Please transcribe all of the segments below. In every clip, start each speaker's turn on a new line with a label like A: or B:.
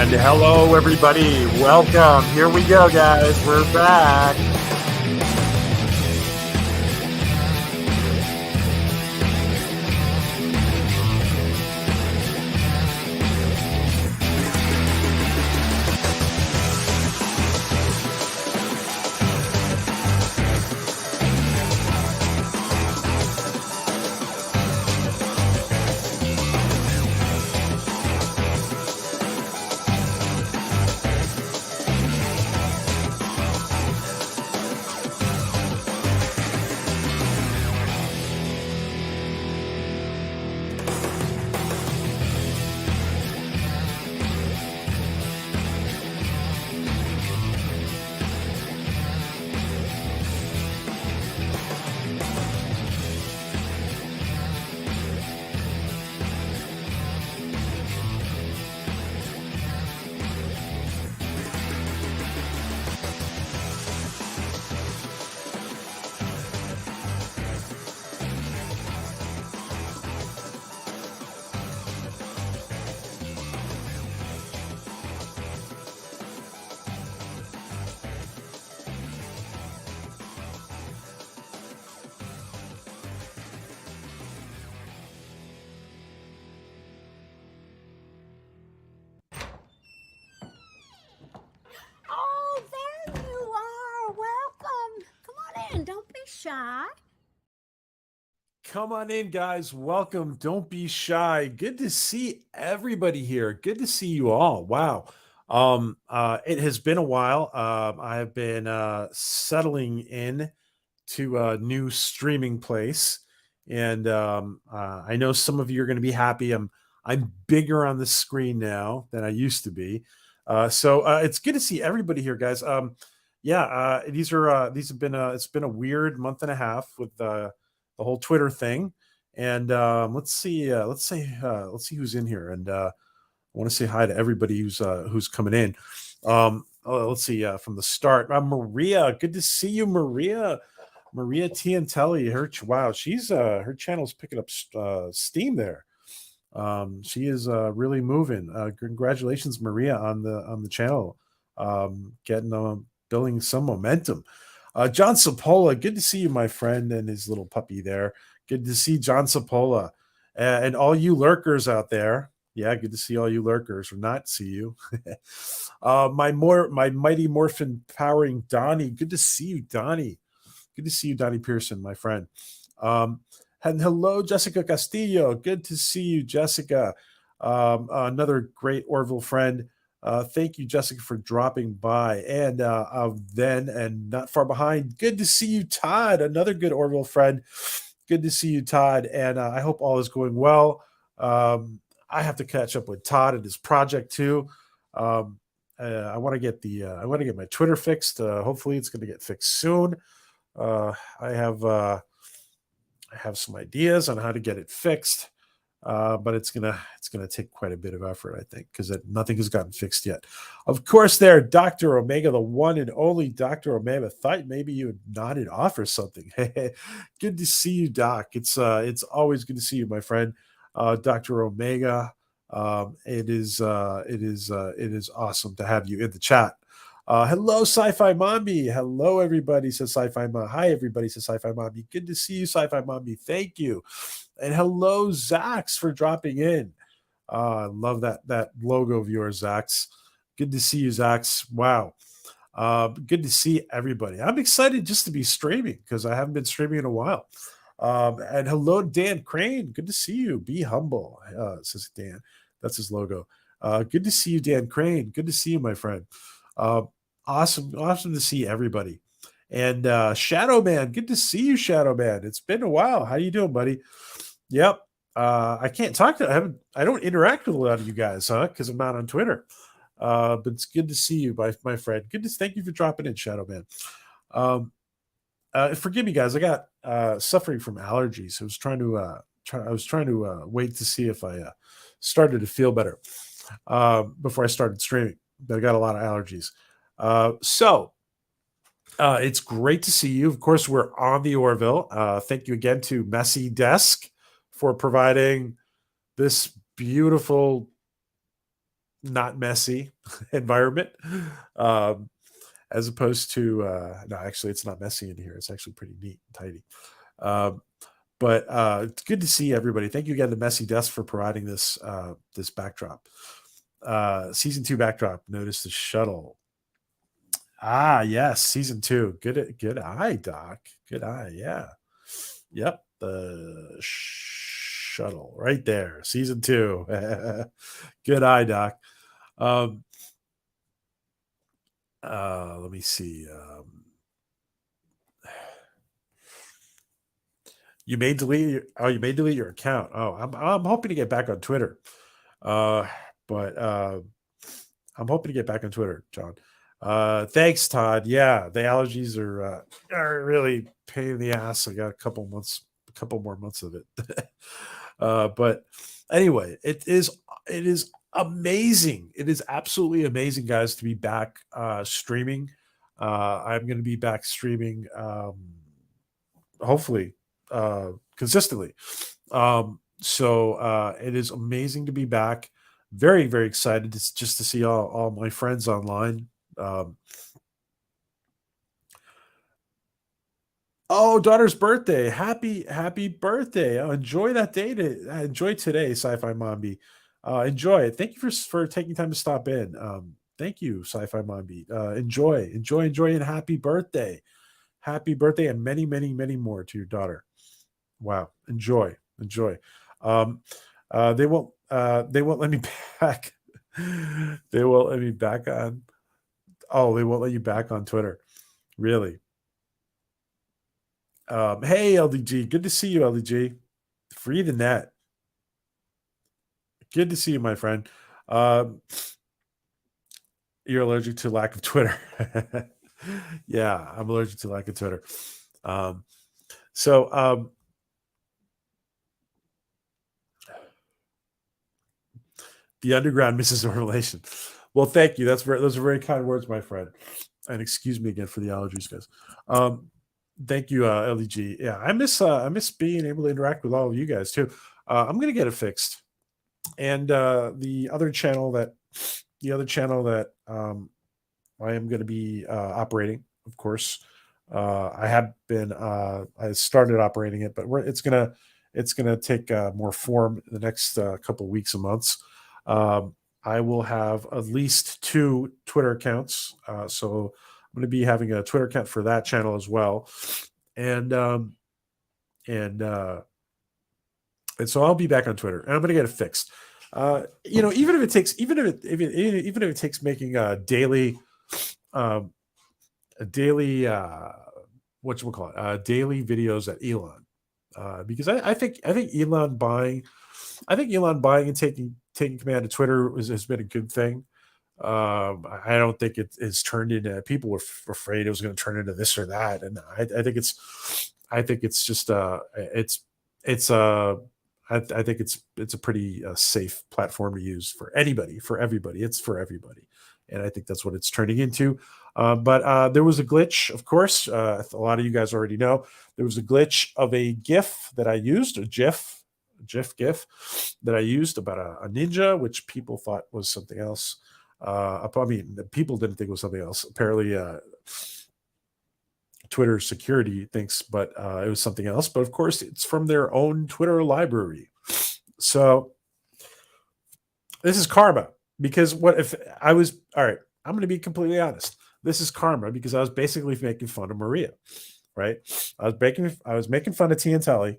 A: And hello, everybody. Welcome. Here we go, guys. We're back.
B: Oh, there you are. Welcome. Come on in. Don't be shy.
A: Come on in, guys. Welcome. Don't be shy. Good to see everybody here. Good to see you all. Wow. It has been a while. I have been settling in to a new streaming place, and I know some of you are going to be happy. I'm bigger on the screen now than I used to be. So it's good to see everybody here, guys. Yeah, these have been it's been a weird month and a half with the whole Twitter thing, and let's see who's in here, and I want to say hi to everybody who's coming in. Let's see from the start. Maria, good to see you, Maria. Maria Tiantelli, wow, she's her channel's picking up steam there. She is really moving. Congratulations, Maria, on the channel, getting building some momentum. John Sapola, good to see you, my friend, and his little puppy there. Good to see John Sapola, and all you lurkers out there. Yeah, good to see all you lurkers, or not see you. My mighty morphin powering Donnie. Good to see you, Donnie. Good to see you, Donnie Pearson, my friend. And hello, Jessica Castillo. Good to see you, Jessica. Another great Orville friend. Thank you, Jessica, for dropping by. And then, and not far behind, good to see you, Todd. Another good Orville friend. Good to see you, Todd. And I hope all is going well. I have to catch up with Todd and his project too. I want to get my Twitter fixed. Hopefully, it's going to get fixed soon. I have some ideas on how to get it fixed, but it's gonna take quite a bit of effort, I think, because nothing has gotten fixed yet. Of course, there, Dr. Omega, the one and only Dr. Omega. Thought maybe you had nodded off or something. Good to see you, Doc. It's always good to see you, my friend, Dr. Omega. It is awesome to have you in the chat. Hello, Sci-Fi Mommy. Hello, everybody, says Sci-Fi Mom. Hi, everybody, says Sci-Fi Mommy. Good to see you, Sci-Fi Mommy. Thank you. And hello, Zax, for dropping in. I love that logo of yours, Zax. Good to see you, Zax. Wow. Good to see everybody. I'm excited just to be streaming because I haven't been streaming in a while. And hello, Dan Crane. Good to see you. Be humble, says Dan. That's his logo. Good to see you, Dan Crane. Good to see you, my friend. Awesome to see everybody. And Shadow Man, good to see you, Shadow Man. It's been a while. How you doing, buddy? Yep. I can't talk to I don't interact with a lot of you guys, because I'm not on Twitter. But it's good to see you, my friend. Thank you for dropping in, Shadow Man. Forgive me, guys. I got suffering from allergies. I was trying to wait to see if I started to feel better before I started streaming. But I got a lot of allergies. So it's great to see you. Of course, we're on the Orville. Thank you again to Messy Desk for providing this beautiful not messy environment. Um, as opposed to no, actually it's not messy in here. It's actually pretty neat and tidy. Um, but it's good to see everybody. Thank you again to Messy Desk for providing this backdrop. Season 2 backdrop. Notice the shuttle. Ah, yes, season 2. Good eye, Doc. Good eye. Yeah. Yep. The shuttle right there. Season 2. Good eye, Doc. Um, let me see. You may delete your account. Oh, I'm hoping to get back on Twitter. But I'm hoping to get back on Twitter, John. Thanks, Todd. Yeah, the allergies are really pain in the ass. I got a couple more months of it. But anyway, it is amazing. It is absolutely amazing, guys, to be back streaming. I'm going to be back streaming, hopefully, consistently. So it is amazing to be back. Very, very excited just to see all my friends online. Um, oh, daughter's birthday! Happy birthday! Oh, enjoy that day. Enjoy today, Sci-Fi Mombi. Enjoy it. Thank you for taking time to stop in. Thank you, Sci-Fi Mombi. Enjoy, and happy birthday, and many, many, many more to your daughter. Wow, enjoy. Um, they won't let me back. They won't let me back on. Oh, they won't let you back on Twitter. Really? Hey, LDG, good to see you, LDG. Free the net. Good to see you, my friend. Um, you're allergic to lack of Twitter. Yeah, I'm allergic to lack of Twitter. Um, so the underground misses a relation. Well, thank you. Those are very kind words, my friend. And excuse me again for the allergies, guys. Thank you, LEG. Yeah, I miss being able to interact with all of you guys too. I'm gonna get it fixed. And the other channel that I am going to be operating, of course. I started operating it, but it's gonna take more form in the next couple of weeks and months. Um, I will have at least 2 Twitter accounts, so I'm going to be having a Twitter account for that channel as well, and and uh, and so I'll be back on Twitter, and I'm going to get it fixed. Even if it takes making um, a daily what you call it daily videos at Elon, because I think Elon buying and taking command of Twitter has been a good thing. I don't think it has turned into, people were afraid it was going to turn into this or that, and I think it's just it's I think it's a pretty safe platform to use for anybody, for everybody. It's for everybody, and I think that's what it's turning into. But there was a glitch, of course. A lot of you guys already know there was a glitch of a GIF that I used, a GIF that I used about a ninja, which people thought was something else. I mean, the people didn't think it was something else. Apparently, Twitter security thinks, but it was something else. But of course, it's from their own Twitter library. So this is karma, because what if I was all right? I'm going to be completely honest. This is karma because I was basically making fun of Maria, right? I was making fun of Tiantelli.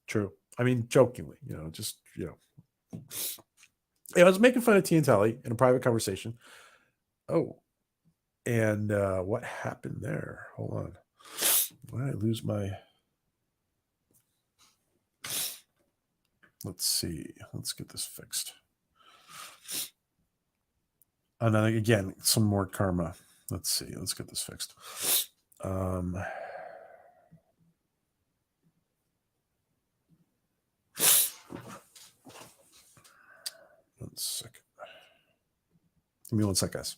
A: True. I mean, jokingly, yeah, I was making fun of Tiantelli in a private conversation. Oh, and what happened there? Hold on. Why did I lose my? Let's see. Let's get this fixed. And then again, some more karma. Let's see. Let's get this fixed. 1 second. Give me 1 sec, guys.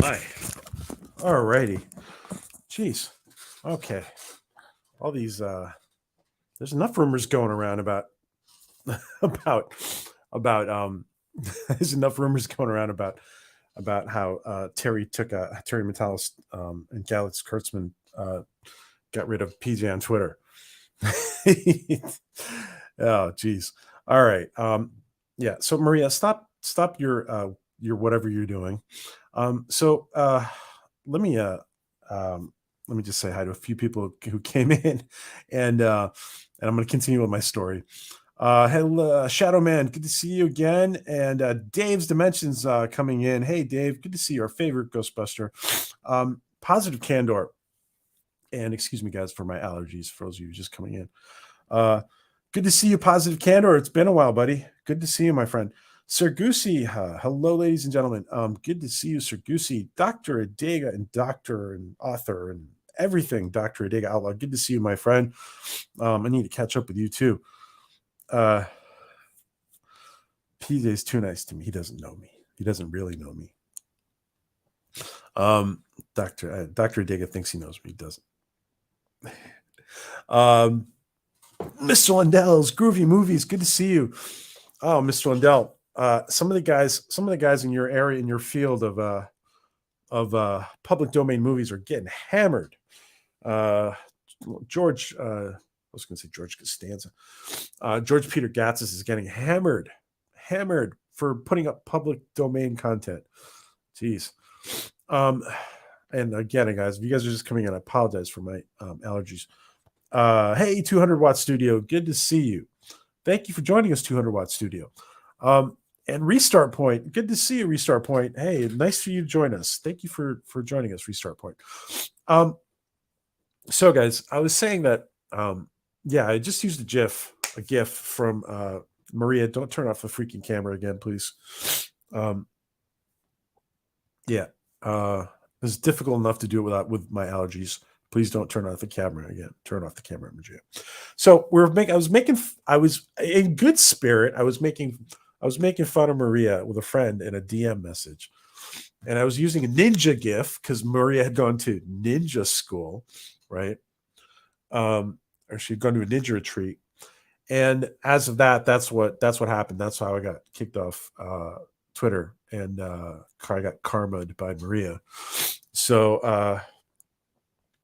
A: my. All righty. Jeez. Okay. All these there's enough rumors going around about about there's enough rumors going around about how Terry Metalis and Galax Kurtzman got rid of PJ on Twitter. Oh geez. All right. Yeah. So Maria, stop your whatever you're doing. So let me just say hi to a few people who came in, and I'm going to continue with my story. Hello, Shadow Man, good to see you again. And Dave's Dimensions coming in. Hey, Dave, good to see you, our favorite Ghostbuster. Positive Candor. And excuse me, guys, for my allergies, for those of you just coming in. Good to see you, Positive Candor. It's been a while, buddy. Good to see you, my friend. Sir Goosey, hello, ladies and gentlemen. Good to see you, Sir Goosey. Dr. Adega and doctor and author and everything, Dr. Adega Outlaw. Good to see you, my friend. I need to catch up with you, too. PJ's too nice to me. He doesn't know me. He doesn't really know me. Dr. Adega thinks he knows me. He doesn't. Mr. Lundell's Groovy Movies. Good to see you. Oh, Mr. Lundell. Some of the guys in your area, in your field of public domain movies are getting hammered. George, I was going to say George Costanza. George Peter Gatzis is getting hammered for putting up public domain content. Jeez. And again, guys, if you guys are just coming in, I apologize for my allergies. Hey, 200 Watt Studio, good to see you. Thank you for joining us, 200 Watt Studio. And Restart Point, good to see you, Restart Point. Hey, nice for you to join us. Thank you for joining us, Restart Point. So, guys, I was saying that, yeah, I just used a GIF from Maria. Don't turn off the freaking camera again, please. Yeah, it's difficult enough to do it with my allergies. Please don't turn off the camera again. Turn off the camera, Maria. So I was in good spirit. I was making fun of Maria with a friend in a DM message. And I was using a ninja GIF because Maria had gone to ninja school, right? Or she'd gone to a ninja retreat. And as of that, that's what happened. That's how I got kicked off Twitter, and I got karma'd by Maria.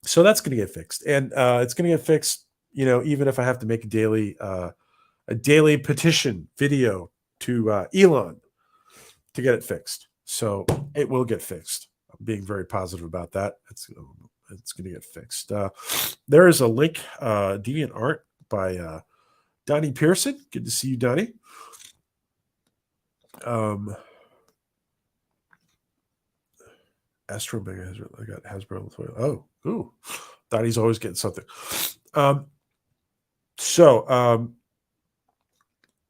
A: So that's going to get fixed, and it's going to get fixed. Even if I have to make a daily petition video to Elon to get it fixed. So it will get fixed. I'm being very positive about that. It's going to get fixed. There is a link, Deviant Art by Donnie Pearson. Good to see you, Donnie. Astro Mega has got Hasbro. Oh, ooh, Donnie's always getting something.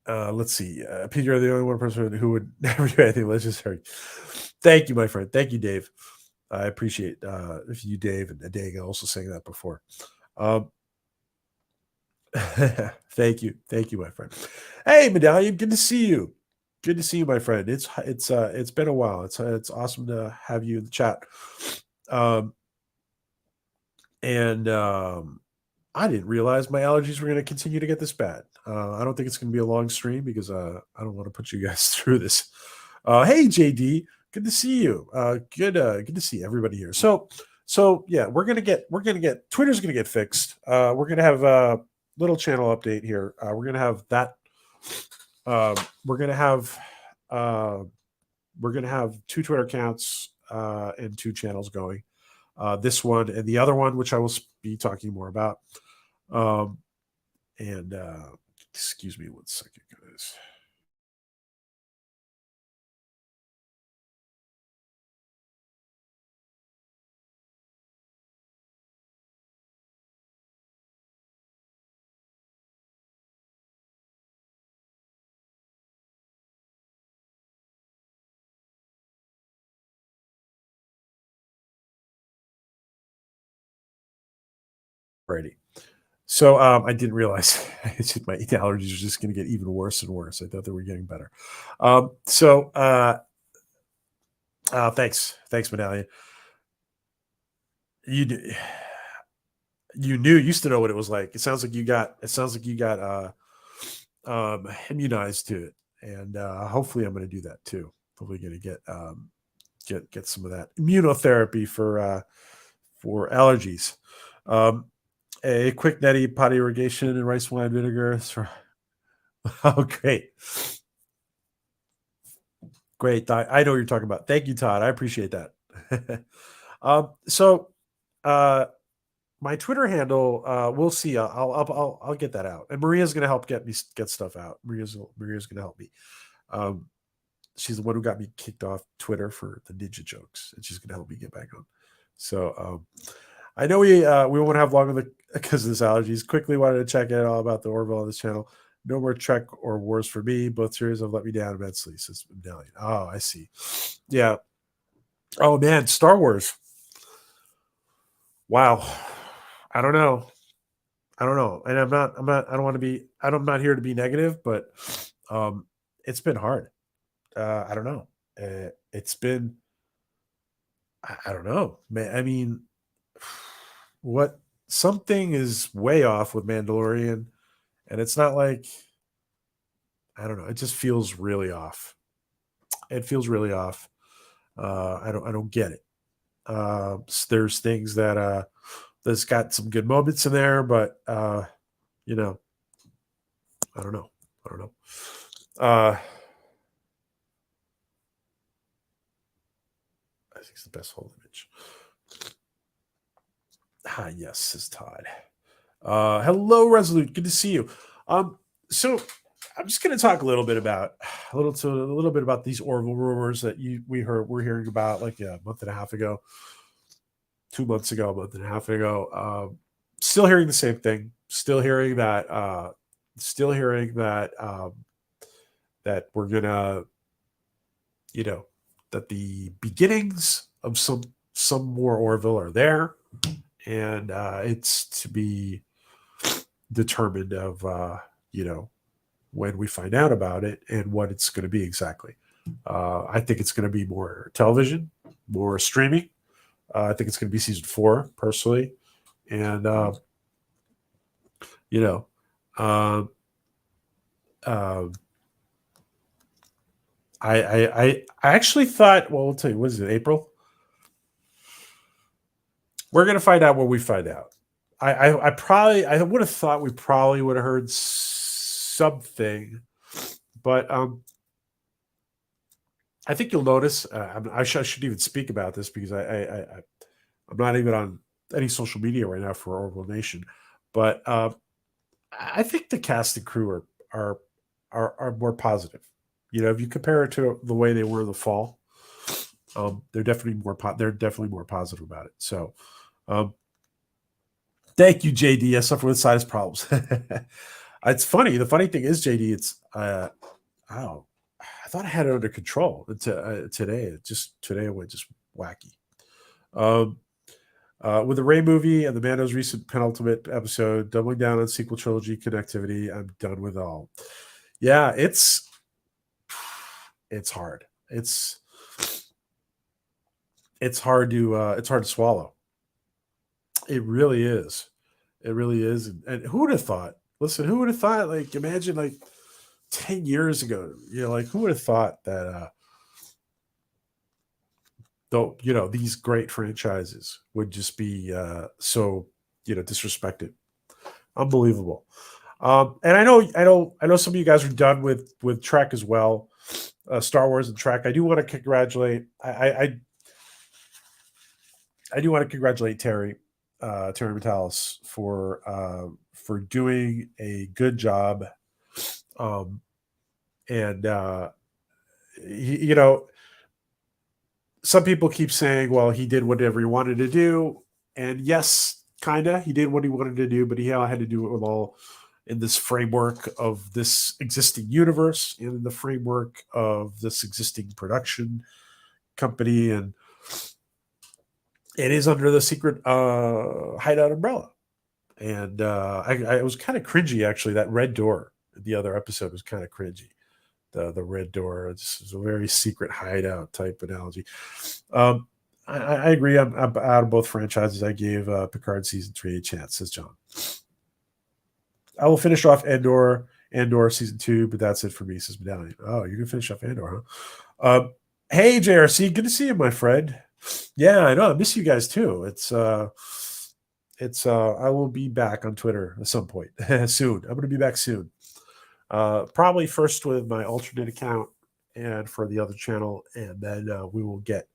A: Let's see. Peter, you're the only one person who would never do anything legendary. Thank you, my friend. Thank you, Dave. I appreciate you, Dave, and Adega also saying that before. Thank you, my friend. Hey, Medallion, good to see you. Good to see you, my friend. It's been a while. It's awesome to have you in the chat. I didn't realize my allergies were going to continue to get this bad. I don't think it's going to be a long stream because I don't want to put you guys through this. Hey, JD, good to see you. Good to see everybody here. So yeah, we're gonna get Twitter's gonna get fixed. We're gonna have a little channel update here. We're gonna have that. We're gonna have 2 Twitter accounts and 2 channels going. This one and the other one, which I will be talking more about. Excuse me 1 second, guys. Righty. So I didn't realize my allergies are just going to get even worse and worse. I thought they were getting better. Thanks, Medallion. You you used to know what it was like. It sounds like you got immunized to it, and hopefully I'm going to do that too. Hopefully going to get some of that immunotherapy for allergies. Um, a quick netty pot irrigation and rice wine vinegar. Oh, great. I know what you're talking about. Thank you, Todd. I appreciate that. So, my Twitter handle, we'll see. I'll get that out, and Maria's going to help get stuff out. Maria's going to help me. She's the one who got me kicked off Twitter for the ninja jokes, and she's going to help me get back on. So, I know we won't have long because of this allergies. Quickly wanted to check in all about the Orville on this channel. No more Trek or Wars for me. Both series have let me down immensely, says Medallion. Oh, I see. Yeah. Oh man, Star Wars. Wow. I don't know. And I'm not here to be negative, but it's been hard. I don't know. It's been I don't know. Man, I mean, what something is way off with Mandalorian, and it's not like I don't know. It just feels really off. It feels really off. I don't get it. There's things that that's got some good moments in there, but you know, I don't know. I think it's the best whole image. Yes, says Todd. Hello, Resolute. Good to see you. So I'm just going to talk a little bit about these Orville rumors that we're hearing about like a month and a half ago, 2 months ago, a month and a half ago. Still hearing the same thing. Still hearing that. That we're gonna, that the beginnings of some more Orville are there, and it's to be determined of when we find out about it and what it's going to be exactly. I think it's going to be more television, more streaming. I think it's going to be season 4, personally, and you know, um, um, I actually thought. Well, we'll tell you. What is it? April. We're going to find out when we find out. I would have thought we probably would have heard something, but I think you'll notice. I shouldn't even speak about this because I'm not even on any social media right now for Orville Nation, but I think the cast and crew are more positive. If you compare it to the way they were in the fall, they're definitely more positive about it. So, thank you, JD. I suffer with sinus problems. It's funny. The funny thing is, JD, it's oh, I thought I had it under control today. Today it went just wacky. With the Ray movie and the Mando's recent penultimate episode, doubling down on sequel trilogy connectivity, I'm done with all. Yeah, it's hard. It's hard to swallow. It really is. It really is. And who would have thought? Listen, who would have thought? Like, imagine like 10 years ago. Like who would have thought that? Though these great franchises would just be so disrespected. Unbelievable. And I know some of you guys are done with Trek as well, Star Wars and Trek. I do want to congratulate. I do want to congratulate Terry Metalis for doing a good job. And some people keep saying, well, he did whatever he wanted to do. And yes, kind of, he did what he wanted to do, but he had to do it with all in this framework of this existing universe, in the framework of this existing production company. And it is under the secret hideout umbrella. And I was kind of cringy, actually. That red door, the other episode, was kind of cringy. the red door. It's a very secret hideout type analogy. I agree. I'm out of both franchises. I gave Picard season 3 a chance, says John. I will finish off Andor season 2, but that's it for me, says Medallion. Oh, you're gonna finish off Andor, huh? Hey JRC, good to see you, my friend. Yeah, I know. I miss you guys too. I will be back on Twitter at some point soon. I'm gonna be back soon. Probably first with my alternate account and for the other channel, and then we will get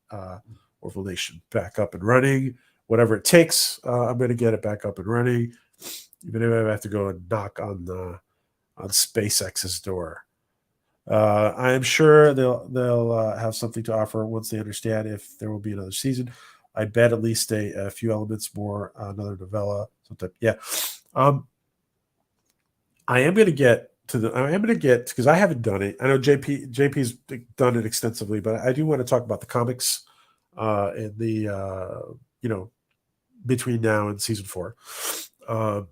A: Orville Nation back up and running. Whatever it takes, I'm going to get it back up and running, even if I have to go and knock on SpaceX's door. I am sure they'll have something to offer once they understand if there will be another season. I bet at least a few elements more, another novella, something. Yeah. I am going to get because I haven't done it. I know JP's done it extensively, but I do want to talk about the comics in the between now and season 4. I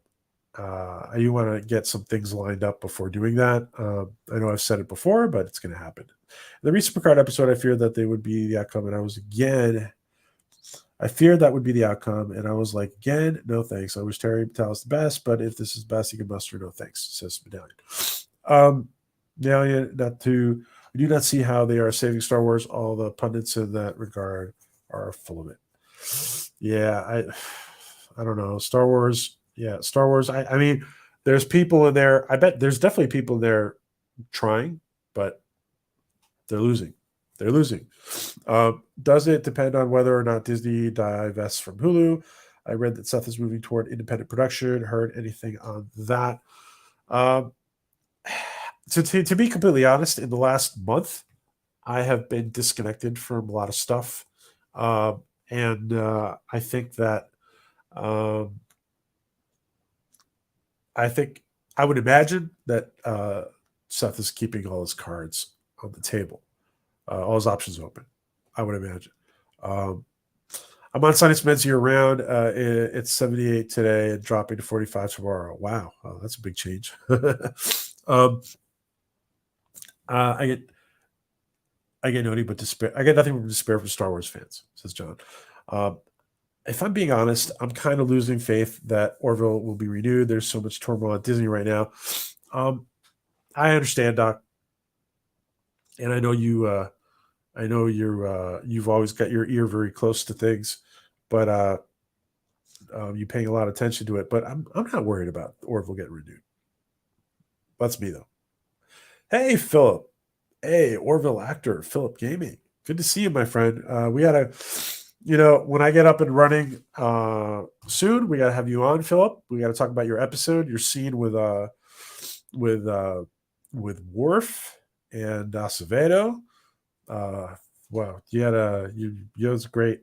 A: do want to get some things lined up before doing that. I know I've said it before, but it's going to happen. In the recent Picard episode, I feared that they would be the outcome, and I feared that would be the outcome, and I was like, again, no thanks. I wish Terry Patel is the best, but if this is best, he can muster no thanks, says Medallion. Medallion, we do not see how they are saving Star Wars. All the pundits in that regard are full of it. Yeah, I don't know. Star Wars. Yeah, Star Wars. I mean, there's people in there. I bet there's definitely people in there trying, but they're losing. They're losing. Does it depend on whether or not Disney divests from Hulu? I read that Seth is moving toward independent production. Heard anything on that? To be completely honest, in the last month, I have been disconnected from a lot of stuff. And I think that I would imagine that Seth is keeping all his cards on the table, all his options open. I would imagine. I'm on Sunny Spence year round. It's 78 today and dropping to 45 tomorrow. Wow, that's a big change. I get nothing but despair. I get nothing but despair from Star Wars fans, says John. If I'm being honest, I'm kind of losing faith that Orville will be renewed. There's so much turmoil at Disney right now. I understand, Doc, and I know you. I know you've always got your ear very close to things, but you're paying a lot of attention to it. But I'm not worried about Orville getting renewed. That's me though. Hey, Philip. Hey, Orville actor Philip Gaming. Good to see you, my friend. We gotta, when I get up and running soon, we gotta have you on, Philip. We gotta talk about your episode, your scene with Worf and Acevedo. Wow, you was great.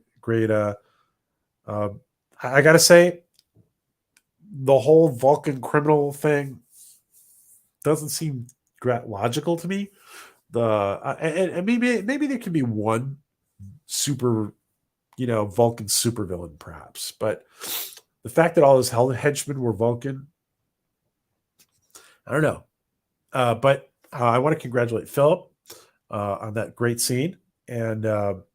A: I gotta say, the whole Vulcan criminal thing doesn't seem logical to me. And maybe there could be one super, Vulcan supervillain perhaps, but the fact that all his henchmen were Vulcan, I don't know. But I want to congratulate Philip on that great scene. And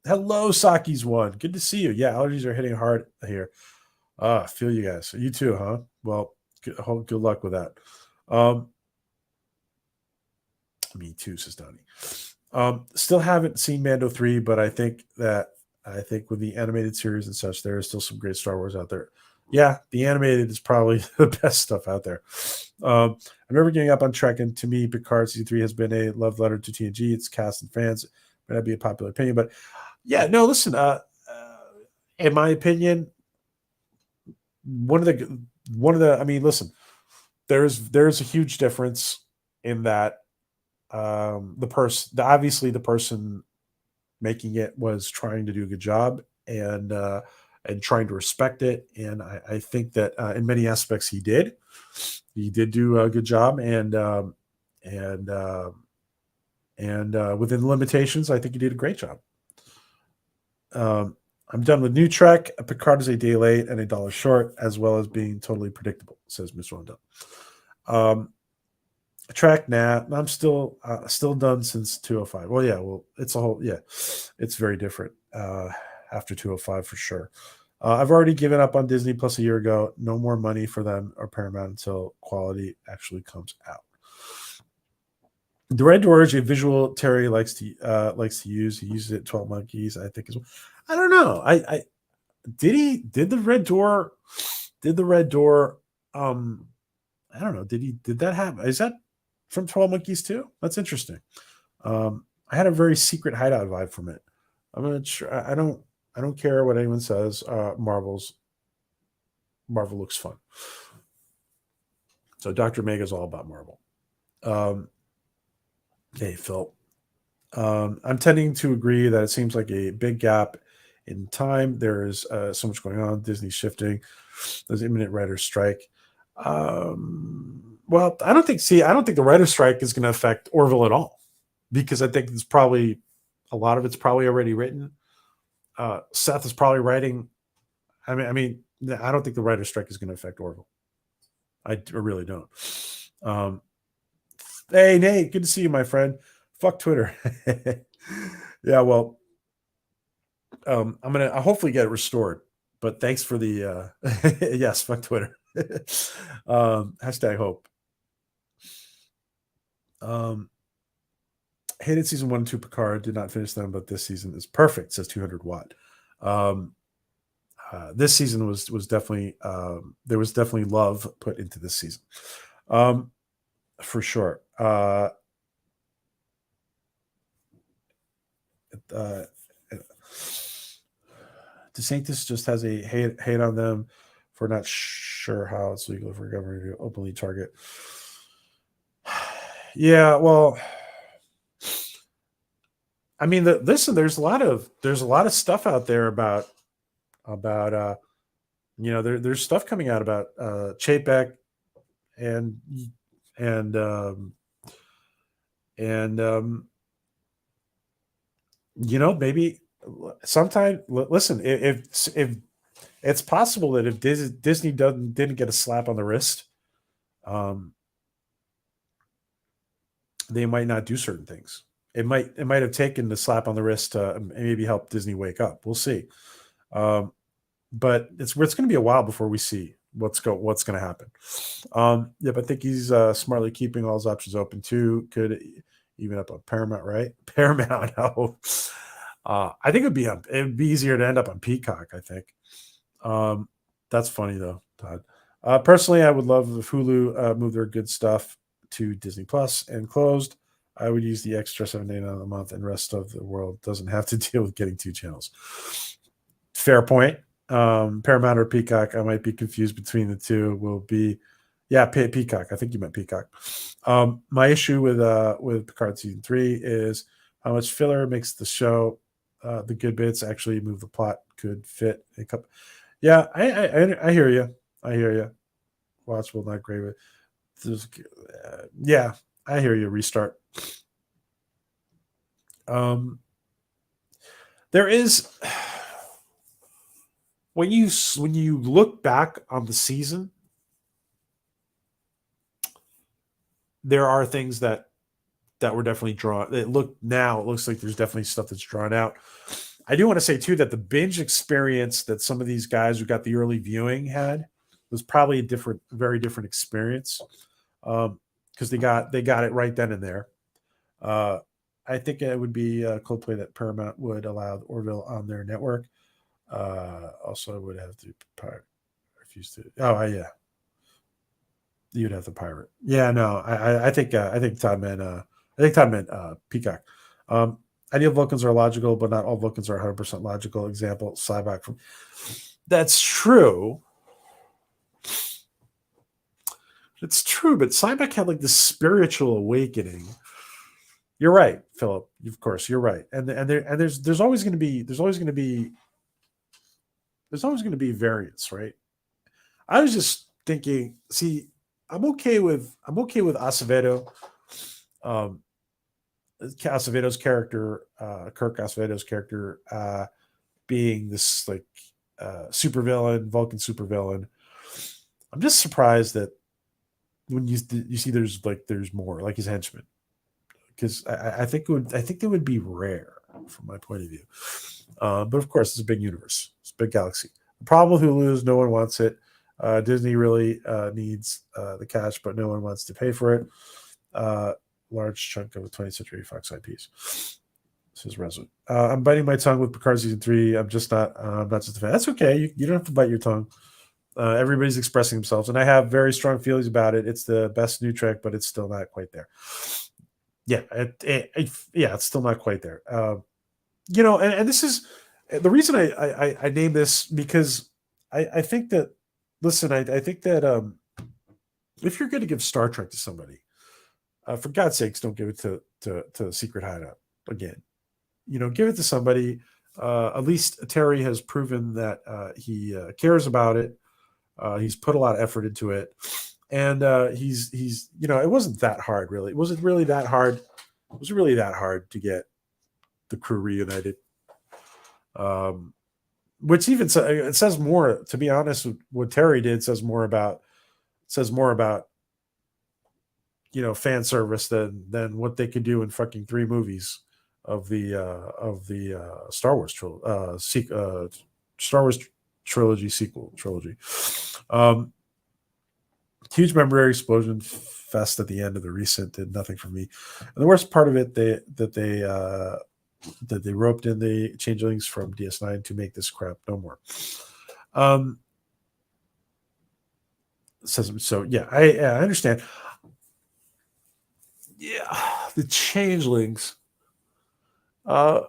A: hello, Saki's one. Good to see you. Yeah, allergies are hitting hard here. Feel you guys. You too, huh? Well, good luck with that. Me too, says Donnie. Still haven't seen Mando 3, but I think with the animated series and such, there is still some great Star Wars out there. Yeah, the animated is probably the best stuff out there. I'm never giving up on Trek, and to me, Picard Season 3 has been a love letter to TNG, its cast and fans. It may not be a popular opinion, but yeah, no, listen, in my opinion, listen, there's a huge difference in that the person making it was trying to do a good job and trying to respect it, and I think that in many aspects he did do a good job, and within the limitations, I think he did a great job. I'm done with New Trek. Picard is a day late and $1 short, as well as being totally predictable, says Mr. Rondell. Trek, nah. I'm still done since 205. Well, yeah. Well, it's a whole yeah. It's very different after 205 for sure. I've already given up on Disney Plus a year ago. No more money for them or Paramount until quality actually comes out. The Red Door is a visual Terry likes to use. He uses it 12 Monkeys, I think as well. I don't know. I did the Red Door I don't know. Did that happen? Is that from 12 Monkeys too? That's interesting. I had a very secret hideout vibe from it. I'm not sure. I don't care what anyone says. Marvel looks fun. So Dr. Omega is all about Marvel. Um, hey Phil. I'm tending to agree that it seems like a big gap in time. There is so much going on. Disney shifting. There's imminent writer's strike. Well, I don't think. See, I don't think the writer's strike is going to affect Orville at all, because I think it's probably a lot of it's probably already written. Seth is probably writing. I don't think the writer's strike is going to affect Orville. I really don't. Um, hey Nate, good to see you, my friend. Fuck Twitter. Yeah, well, I'll hopefully get it restored. But thanks for the yes, fuck Twitter. Hashtag hope. Hated season 1 and 2 Picard. Did not finish them, but this season is perfect. Says 200 watt. This season was definitely there was definitely love put into this season, for sure. DeSantis just has a hate on them for not sure how it's legal for government to openly target. Yeah, well, I mean, listen, there's a lot of stuff out there about there's stuff coming out about Chapek and and um, and maybe sometime. Listen, if it's possible that if Disney didn't get a slap on the wrist, they might not do certain things. It might have taken the slap on the wrist to maybe help Disney wake up. We'll see. But it's going to be a while before we see what's going to happen. Yep, I think he's smartly keeping all his options open too. Could even up on Paramount, right? Paramount. Oh. I think it'd be easier to end up on Peacock. I think. That's funny though, Todd. Personally, I would love if Hulu moved their good stuff to Disney Plus and closed. I would use the extra $7.99 a month, and rest of the world doesn't have to deal with getting 2 channels. Fair point. Paramount or Peacock, I might be confused between the two. Will be, yeah, Peacock. I think you meant Peacock. My issue with Picard season 3 is how much filler makes the show. The good bits actually move the plot. Could fit a couple. Yeah, I hear you. I hear you. Watchable, not great with. Yeah, I hear you. Restart. There is when you look back on the season, there are things that were definitely drawn. It looks like there's definitely stuff that's drawn out. I do want to say too that the binge experience that some of these guys who got the early viewing had was probably very different experience, because they got it right then and there. I think it would be cool play that Paramount would allow Orville on their network. Also, I would have to refuse to. Oh, yeah, you'd have to pirate. Yeah, no, I think Todd meant Peacock. Ideal Vulcans are logical, but not all Vulcans are 100% logical. Example, Cyborg from. That's true. It's true, but Cyborg had like this spiritual awakening. You're right, Philip. Of course, you're right. And there's always going to be variance, right? I was just thinking. See, I'm okay with Acevedo. Acevedo's character, Kirk Acevedo's character, being this like supervillain, Vulcan supervillain. I'm just surprised that when you see there's more like his henchmen, because I think it would be rare from my point of view. But of course, it's a big universe, it's a big galaxy. The problem with Hulu is no one wants it. Disney really needs the cash, but no one wants to pay for it. Large chunk of the 20th Century Fox IPs. This is Resolute. I'm biting my tongue with Picard season 3. I'm not just a fan. That's okay. You don't have to bite your tongue. Everybody's expressing themselves, and I have very strong feelings about it. It's the best new Trek, but it's still not quite there. Yeah, it's still not quite there. And this is the reason I name this, because I think that, listen, I think that if you're going to give Star Trek to somebody, for God's sakes, don't give it to Secret Hideout again. Give it to somebody. At least Terry has proven that he cares about it. He's put a lot of effort into it, and he's it wasn't that hard, really. It wasn't really that hard. It was really that hard to get the crew reunited. Which even it says more, to be honest. What Terry did says more about fan service than what they could do in fucking 3 movies of the Star Wars Star Wars trilogy. Huge memory explosion fest at the end of the recent did nothing for me. And the worst part of it, they roped in the changelings from DS9 to make this crap no more. So yeah, I understand. Yeah, the changelings. Yeah,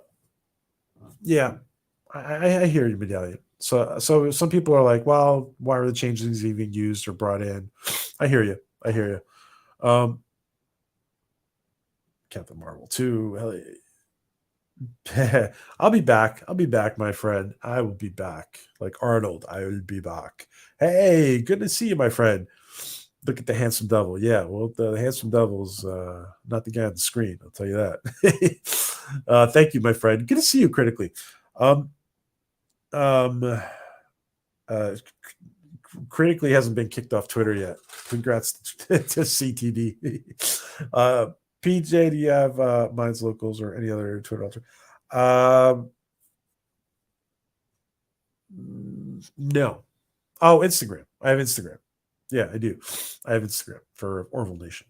A: I hear you, Medallion. So some people are like, well, why are the changelings even used or brought in? I hear you. Captain Marvel 2. I'll be back, my friend. I will be back. Like Arnold, I will be back. Hey, good to see you, my friend. Look at the handsome devil. Yeah, well, the handsome devil's not the guy on the screen, I'll tell you that. Thank you, my friend. Good to see you critically. Critically hasn't been kicked off Twitter yet. Congrats to CTD. PJ, do you have Minds Locals or any other Twitter alter? No. Oh, Instagram. I have Instagram. Yeah, I do. I have Instagram for Orville Nation.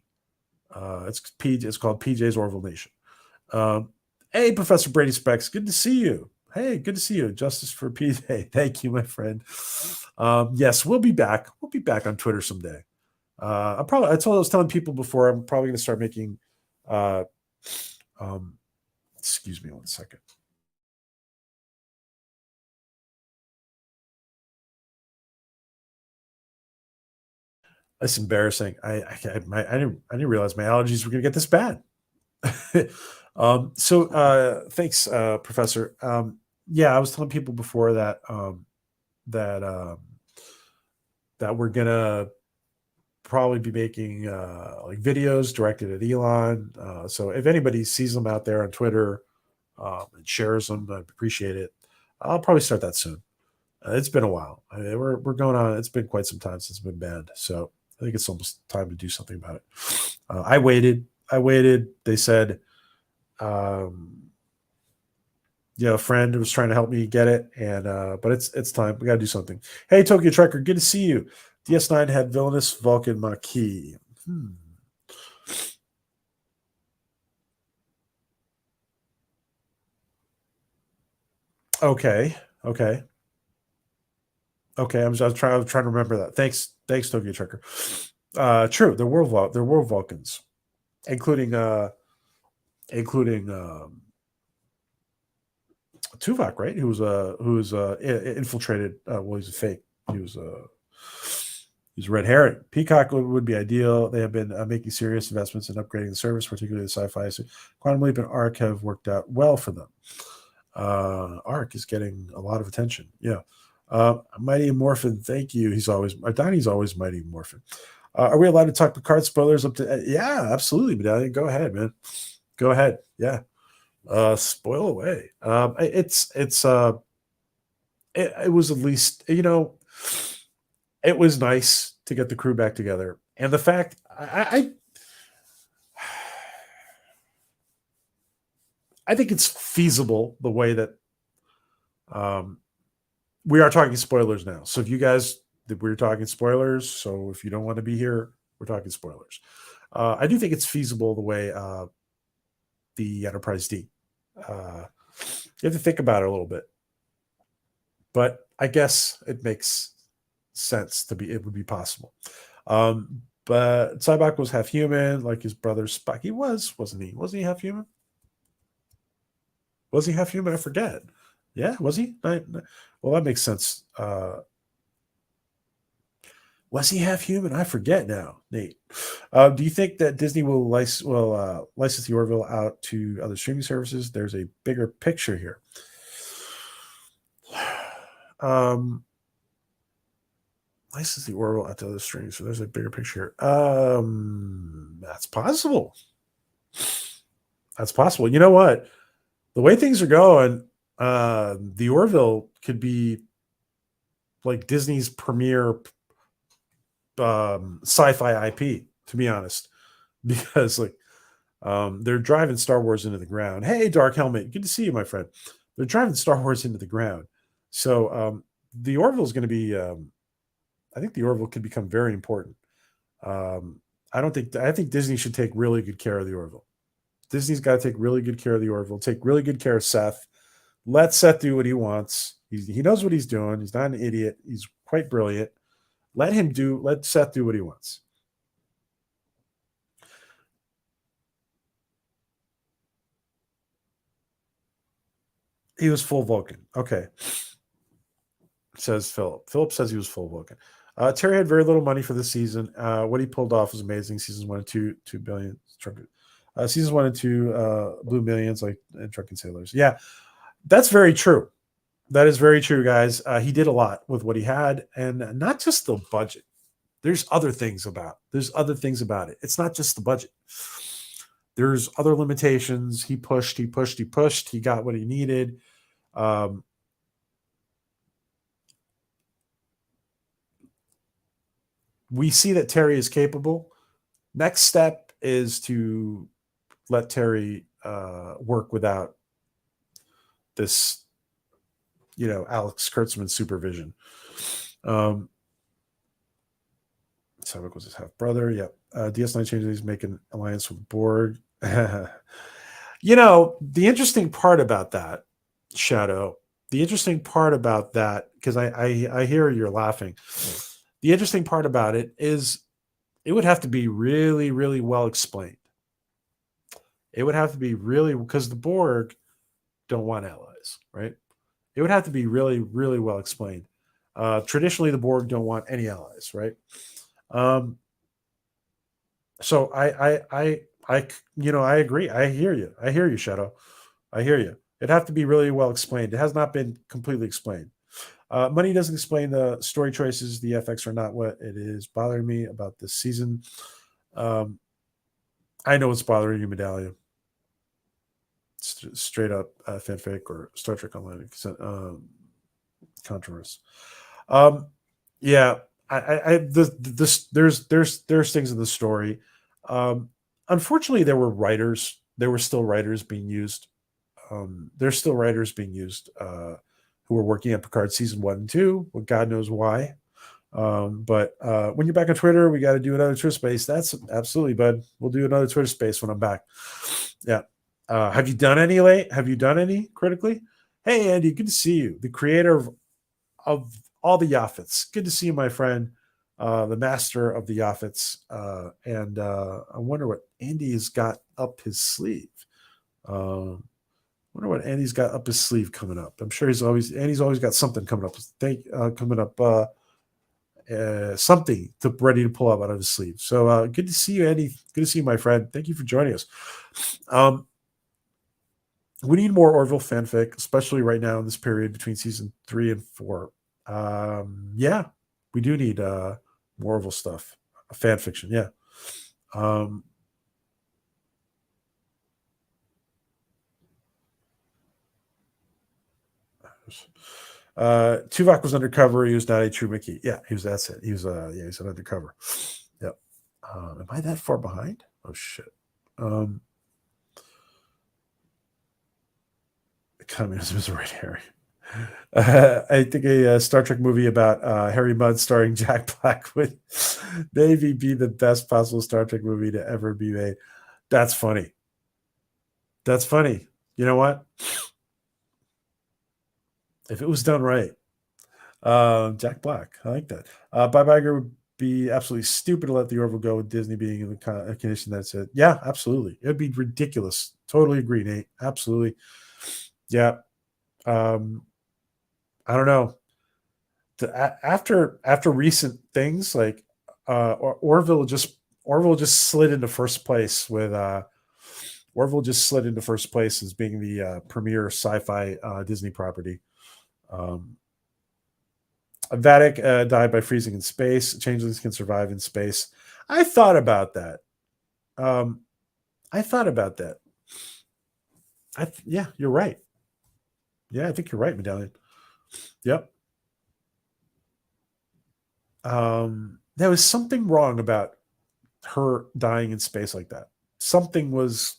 A: It's called PJ's Orville Nation. Hey, Professor Brady Specs, good to see you. Hey, good to see you. Justice for PJ. Thank you, my friend. Yes, we'll be back. We'll be back on Twitter someday. I was telling people before, I'm probably going to start making. Excuse me one second. That's embarrassing. I didn't realize my allergies were going to get this bad. Thanks, Professor. Yeah, I was telling people before that that we're gonna probably be making like videos directed at Elon. So if anybody sees them out there on Twitter and shares them, I'd appreciate it. I'll probably start that soon. It's been a while. We're going on. It's been quite some time since it's been banned. So I think it's almost time to do something about it. I waited. They said, a friend was trying to help me get it, and but it's time. We got to do something. Hey, Tokyo Trekker, good to see you. DS9 had villainous Vulcan Maquis. Okay. I was trying to remember that. Thanks, Tokyo Trekker. True, there were Vulcans, including Tuvok, right? Who was infiltrated. Well, he's a fake. He's red herring. Peacock would be ideal. They have been making serious investments in upgrading the service, particularly the sci-fi. So Quantum Leap and ARC have worked out well for them. ARC is getting a lot of attention. Yeah. Mighty Morphin, thank you. Donnie's always Mighty Morphin. Are we allowed to talk Picard spoilers up to? Yeah, absolutely, Medallion. Go ahead, man. Go ahead. Yeah. Spoil away. It was at least, it was nice to get the crew back together. And the fact I think it's feasible the way that we are talking spoilers now. So if you guys, we're talking spoilers. So if you don't want to be here, we're talking spoilers. I do think it's feasible the way the Enterprise D. You have to think about it a little bit, but I guess it makes sense it would be possible. But Cybok was half human, like his brother Spock. He wasn't he? Wasn't he half human? Was he half human? I forget. Yeah, was he? Well, that makes sense. Was he half human? I forget now, Nate. Do you think that Disney will license the Orville out to other streaming services? There's a bigger picture here. License the Orville out to other streaming, so there's a bigger picture here. That's possible. That's possible. You know what? The way things are going, the Orville could be like Disney's premier sci-fi IP, to be honest, because like they're driving Star Wars into the ground. Hey, Dark Helmet, good to see you, my friend. They're driving Star Wars into the ground. So the Orville is going to be. I think the Orville could become very important. I think Disney should take really good care of the Orville. Disney's got to take really good care of the Orville. Take really good care of Seth. Let Seth do what he wants. He knows what he's doing. He's not an idiot. He's quite brilliant. Let Seth do what he wants. He was full Vulcan. Okay. Says Philip. Philip says he was full Vulcan. Terry had very little money for this season. What he pulled off was amazing. Seasons 1 and 2, $2 billion. Seasons 1 and 2 blew millions like in Drunken Sailors. Yeah, that's very true. That is very true, guys. He did a lot with what he had, and not just the budget. There's other things about it. It's not just the budget. There's other limitations. He pushed. He got what he needed. We see that Terry is capable. Next step is to let Terry work without this, Alex Kurtzman supervision. Savik was his half brother. Yep. DS9 changes. He's making alliance with Borg. The interesting part about that, Shadow. The interesting part about that, because I hear you're laughing. The interesting part about it is it would have to be really, really well explained. It would have to be really, because the Borg don't want allies, right? It would have to be really, really well explained. Traditionally, the Borg don't want any allies, right? So I agree. I hear you, Shadow. I hear you. It'd have to be really well explained. It has not been completely explained. Money doesn't explain the story choices. The FX are not what it is bothering me about this season. I know what's bothering you, Medallion. Straight up fanfic or Star Trek Online controversy. Yeah, there's things in the story. Unfortunately, there were writers. There were still writers being used. There's still writers being used who were working on Picard season 1 and 2. Well, God knows why. But when you're back on Twitter, we got to do another Twitter space. That's absolutely, bud. We'll do another Twitter space when I'm back. Yeah. Have you done any late? Have you done any critically? Hey, Andy, good to see you. The creator of all the Yaffets. Good to see you, my friend. The master of the Yaffets. And I wonder what Andy has got up his sleeve. Wonder what Andy's got up his sleeve coming up. I'm sure Andy's always got something coming up. Something ready to pull out of his sleeve. So good to see you, Andy. Good to see you, my friend. Thank you for joining us. We need more Orville fanfic, especially right now in this period between season 3 and 4. Yeah, we do need more Orville stuff, fan fiction. Yeah. Tuvok was undercover. He was not a true Mickey. Yeah, he was. That's it. He was. He's an undercover. Yep. Am I that far behind? Oh shit. Communism is right, Harry. I think a Star Trek movie about Harry Mudd starring Jack Black would maybe be the best possible Star Trek movie to ever be made. That's funny. That's funny. You know what? If it was done right, Jack Black, I like that. Bob Iger would be absolutely stupid to let the Orville go with Disney being in the condition that's it. Yeah, absolutely. It would be ridiculous. Totally agree, Nate. Absolutely. Yeah. I don't know. After recent things like Orville just slid into first place with Orville just slid into first place as being the premier sci-fi Disney property. Vatic died by freezing in space. Changelings can survive in space. I thought about that. Yeah, you're right. Yeah, I think you're right, Medallion. Yep. There was something wrong about her dying in space like that. Something was,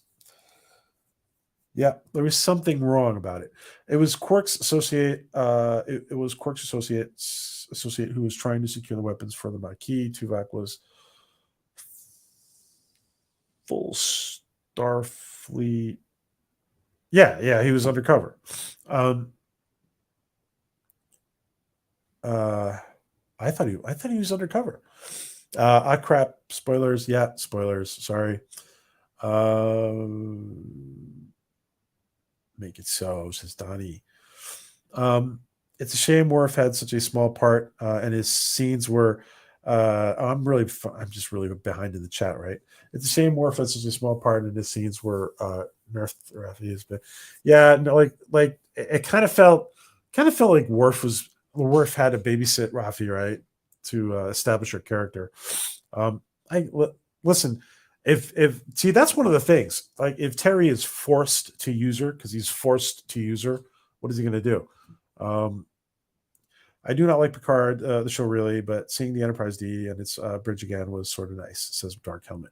A: yeah, there was something wrong about it. It was Quark's associate. It was Quark's associate who was trying to secure the weapons for the Maquis. Tuvok was full Starfleet. Yeah, he was undercover. I thought he was undercover. Crap. Spoilers. Yeah, spoilers. Sorry. Make it so, says Donnie. It's a shame Worf had such a small part, and his scenes were. I'm just really behind in the chat, right? It's a shame Worf had such a small part, and his scenes were nerfed. But yeah, no, like it kind of felt like Worf had to babysit Rafi, right, to establish her character. Listen. If see, that's one of the things. Like, if Terry is forced to use her because he's forced to use her, what is he going to do? I do not like Picard, the show, really, but seeing the Enterprise D and its bridge again was sort of nice, says Dark Helmet.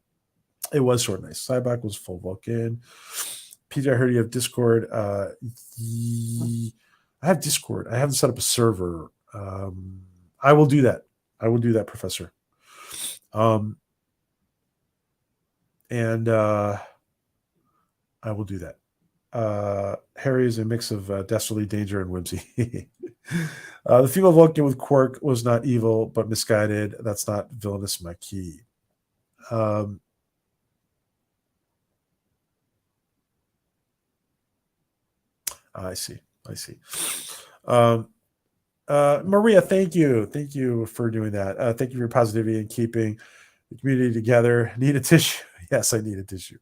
A: It was sort of nice. Cyback was full Vulcan. PJ, I heard you have Discord. I have Discord. I haven't set up a server. I will do that. Professor. And I will do that. Harry is a mix of dastardly danger and whimsy. The female Vulcan with Quark was not evil, but misguided. That's not villainous Maquis. I see. Maria, thank you for doing that. Thank you for your positivity and keeping the community together. Need a tissue? Yes, I need a tissue.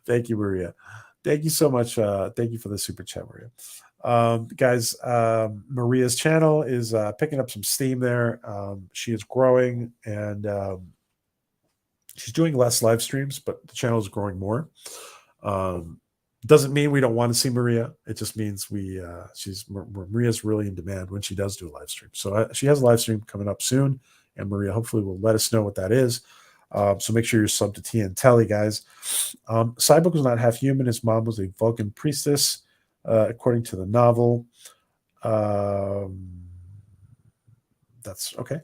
A: Thank you, Maria. Thank you so much. Thank you for the super chat, Maria. Guys, Maria's channel is picking up some steam there. She is growing, and she's doing less live streams, but the channel is growing more. Doesn't mean we don't want to see Maria. It just means Maria's really in demand when she does do a live stream. So she has a live stream coming up soon, and Maria hopefully will let us know what that is. So make sure you're subbed to TN Telly, guys. Cyborg was not half human. His mom was a Vulcan priestess, according to the novel. That's okay.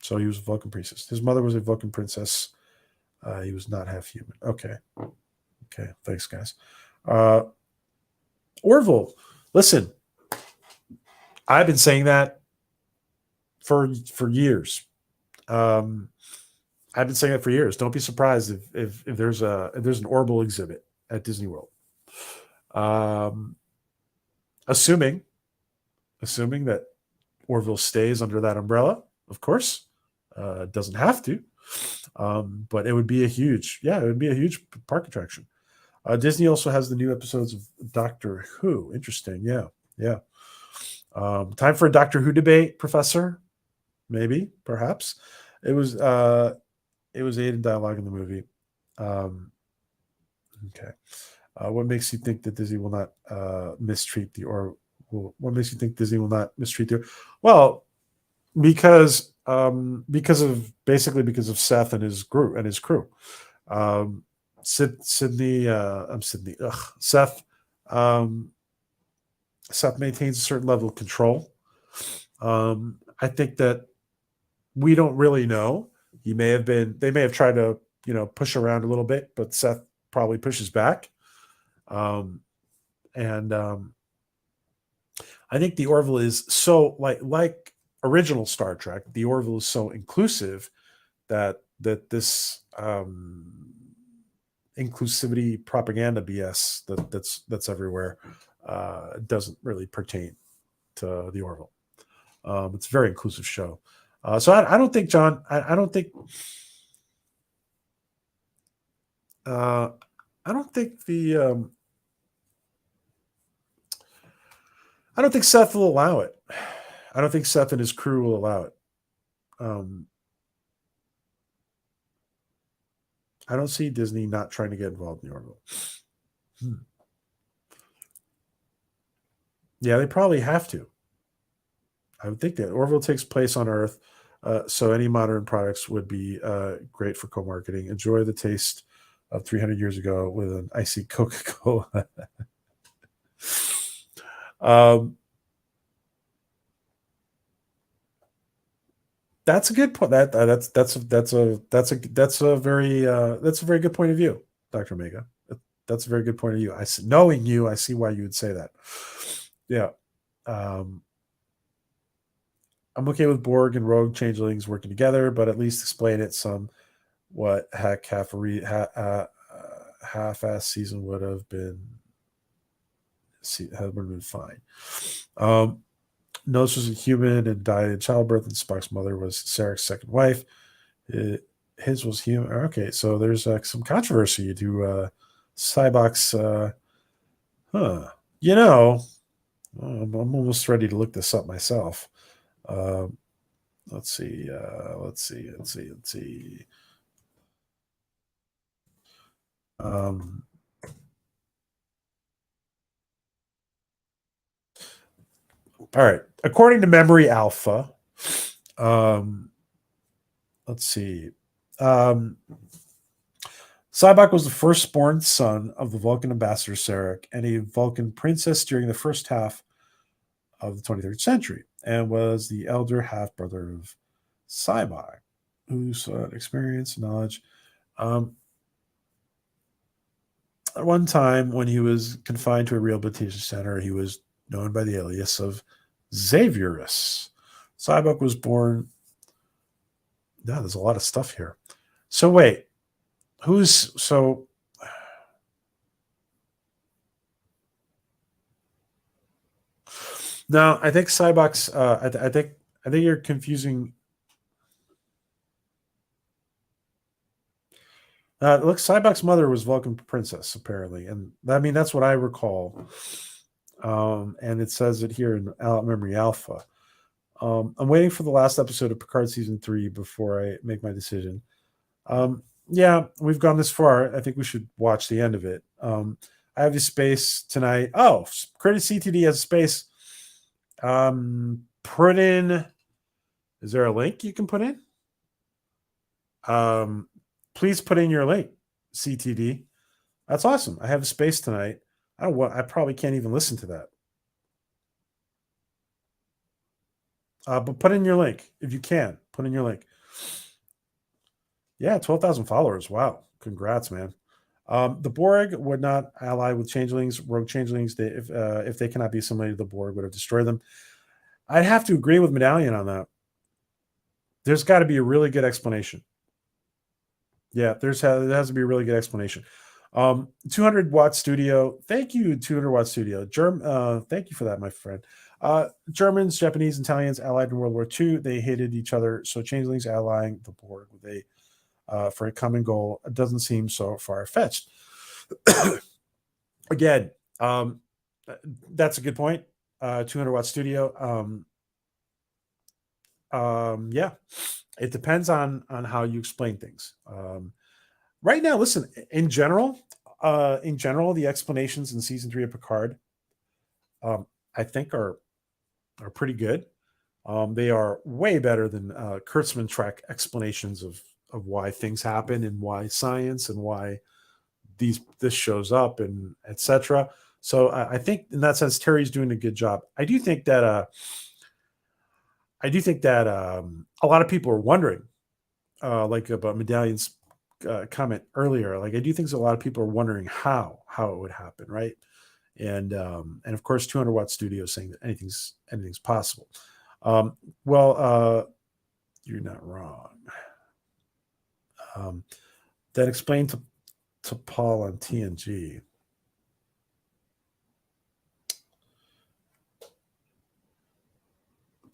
A: So he was a Vulcan priestess. His mother was a Vulcan princess. He was not half human. Okay. Thanks, guys. Orville, listen, I've been saying that for years. I've been saying it for years. Don't be surprised if there's an Orville exhibit at Disney World. Assuming that Orville stays under that umbrella, of course. Doesn't have to. But it would be a huge park attraction. Disney also has the new episodes of Doctor Who. Interesting. Yeah. Time for a Doctor Who debate, Professor? Maybe, perhaps. It was Aiden dialogue in the movie. Okay. What makes you think that Disney will not mistreat the What makes you think Disney will not mistreat you? Well, because because of Seth and his crew. Um, Sydney, I'm Sydney. Seth. Um, Seth maintains a certain level of control. I think that we don't really know. They may have tried to, push around a little bit, but Seth probably pushes back. Um, and I think the Orville is so like original Star Trek. The Orville is so inclusive that this inclusivity propaganda BS that's everywhere doesn't really pertain to the Orville. It's a very inclusive show. So I don't think, John. I don't think. I don't think I don't think Seth will allow it. I don't think Seth and his crew will allow it. I don't see Disney not trying to get involved in the Orville. Yeah, they probably have to. I would think that Orville takes place on Earth, so any modern products would be great for co-marketing. Enjoy the taste of 300 years ago with an icy Coca-Cola. That's a good point. That's a very good point of view, Dr. Omega. That's a very good point of view. Knowing you, I see why you would say that. Yeah. I'm okay with Borg and Rogue changelings working together, but at least explain it some. What heck half-ass season would have been fine. Nose was a human and died in childbirth, and Spock's mother was Sarek's second wife. His was human. Okay, so there's some controversy to Cybok's. I'm almost ready to look this up myself. Let's see. All right. According to Memory Alpha, let's see. Cybok was the firstborn son of the Vulcan ambassador Sarek and a Vulcan princess during the first half of the 23rd century, and was the elder half brother of Cybok, who sought experience and knowledge. At one time, when he was confined to a rehabilitation center, he was known by the alias of Xavierus. Cybok was born. Yeah, there's a lot of stuff here. So wait, No, I think Cybok's. I think you're confusing. Look, Cybok's mother was Vulcan princess, apparently, and that's what I recall. And it says it here in Memory Alpha. I'm waiting for the last episode of Picard season 3 before I make my decision. Yeah, we've gone this far. I think we should watch the end of it. I have a space tonight. Oh, Credit CTD has a space. Put in. Is there a link you can put in? Please put in your link, CTD. That's awesome. I have a space tonight. I probably can't even listen to that. But put in your link if you can. Put in your link. Yeah, 12,000 followers. Wow. Congrats, man. The Borg would not ally with changelings, rogue changelings. If they cannot be assimilated, the Borg would have destroyed them. I'd have to agree with Medallion on that. There's got to be a really good explanation. Yeah, there has to be a really good explanation. 200-watt studio. Thank you, 200-watt studio. Thank you for that, my friend. Germans, Japanese, Italians allied in World War II. They hated each other, so changelings allying the Borg for a common goal doesn't seem so far-fetched. Again, that's a good point. 200-watt studio. Yeah, it depends on how you explain things. Right now, listen, in general, the explanations in season 3 of Picard, I think are pretty good. They are way better than Kurtzman Trek explanations of why things happen and why science and why this shows up and etc. So I think in that sense, Terry's doing a good job. I do think that a lot of people are wondering, like about Medallion's comment earlier. Like I do think a lot of people are wondering how it would happen, right? And of course, 200-watt studio saying that anything's possible. Well, you're not wrong. Then explain to Paul on TNG.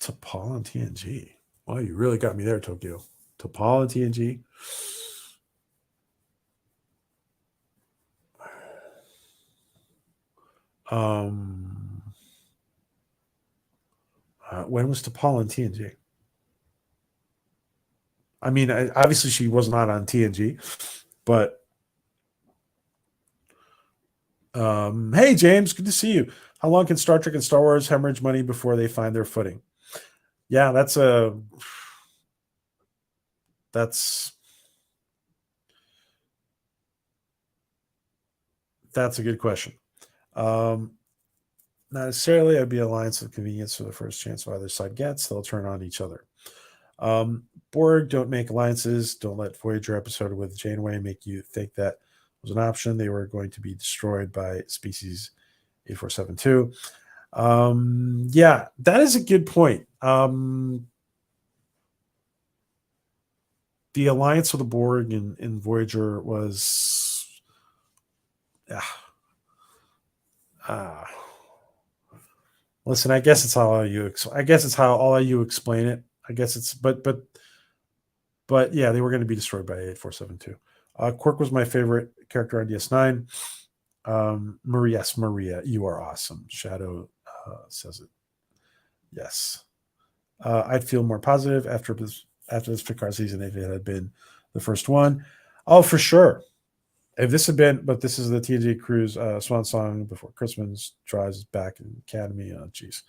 A: To Paul on TNG. Well, you really got me there, Tokyo. To Paul on TNG. When was T'Pol on TNG? I mean, obviously she was not on TNG, but hey, James, good to see you. How long can Star Trek and Star Wars hemorrhage money before they find their footing? Yeah, that's a good question. Not necessarily. I'd be alliance of convenience for the first chance either side gets. They'll turn on each other. Borg don't make alliances. Don't let Voyager episode with Janeway make you think that was an option. They were going to be destroyed by species 8472. Yeah, that is a good point. The alliance with the Borg in Voyager was listen, I guess it's how you explain it. I guess it's but yeah, they were going to be destroyed by 8472. Quark was my favorite character on DS9. Maria, you are awesome. Shadow says it. Yes. I'd feel more positive after this Picard season if it had been the first one. Oh, for sure. If this had been, but this is the TNG Cruise swan song before Christmas tries back in Academy. Oh, geez.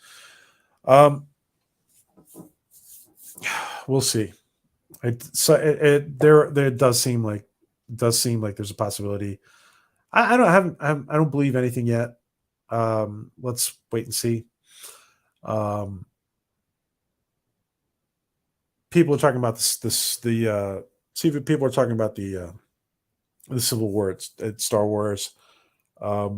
A: We'll see. There does seem like there's a possibility. I don't believe anything yet. Let's wait and see. People are talking about people are talking about the Civil War at Star Wars. I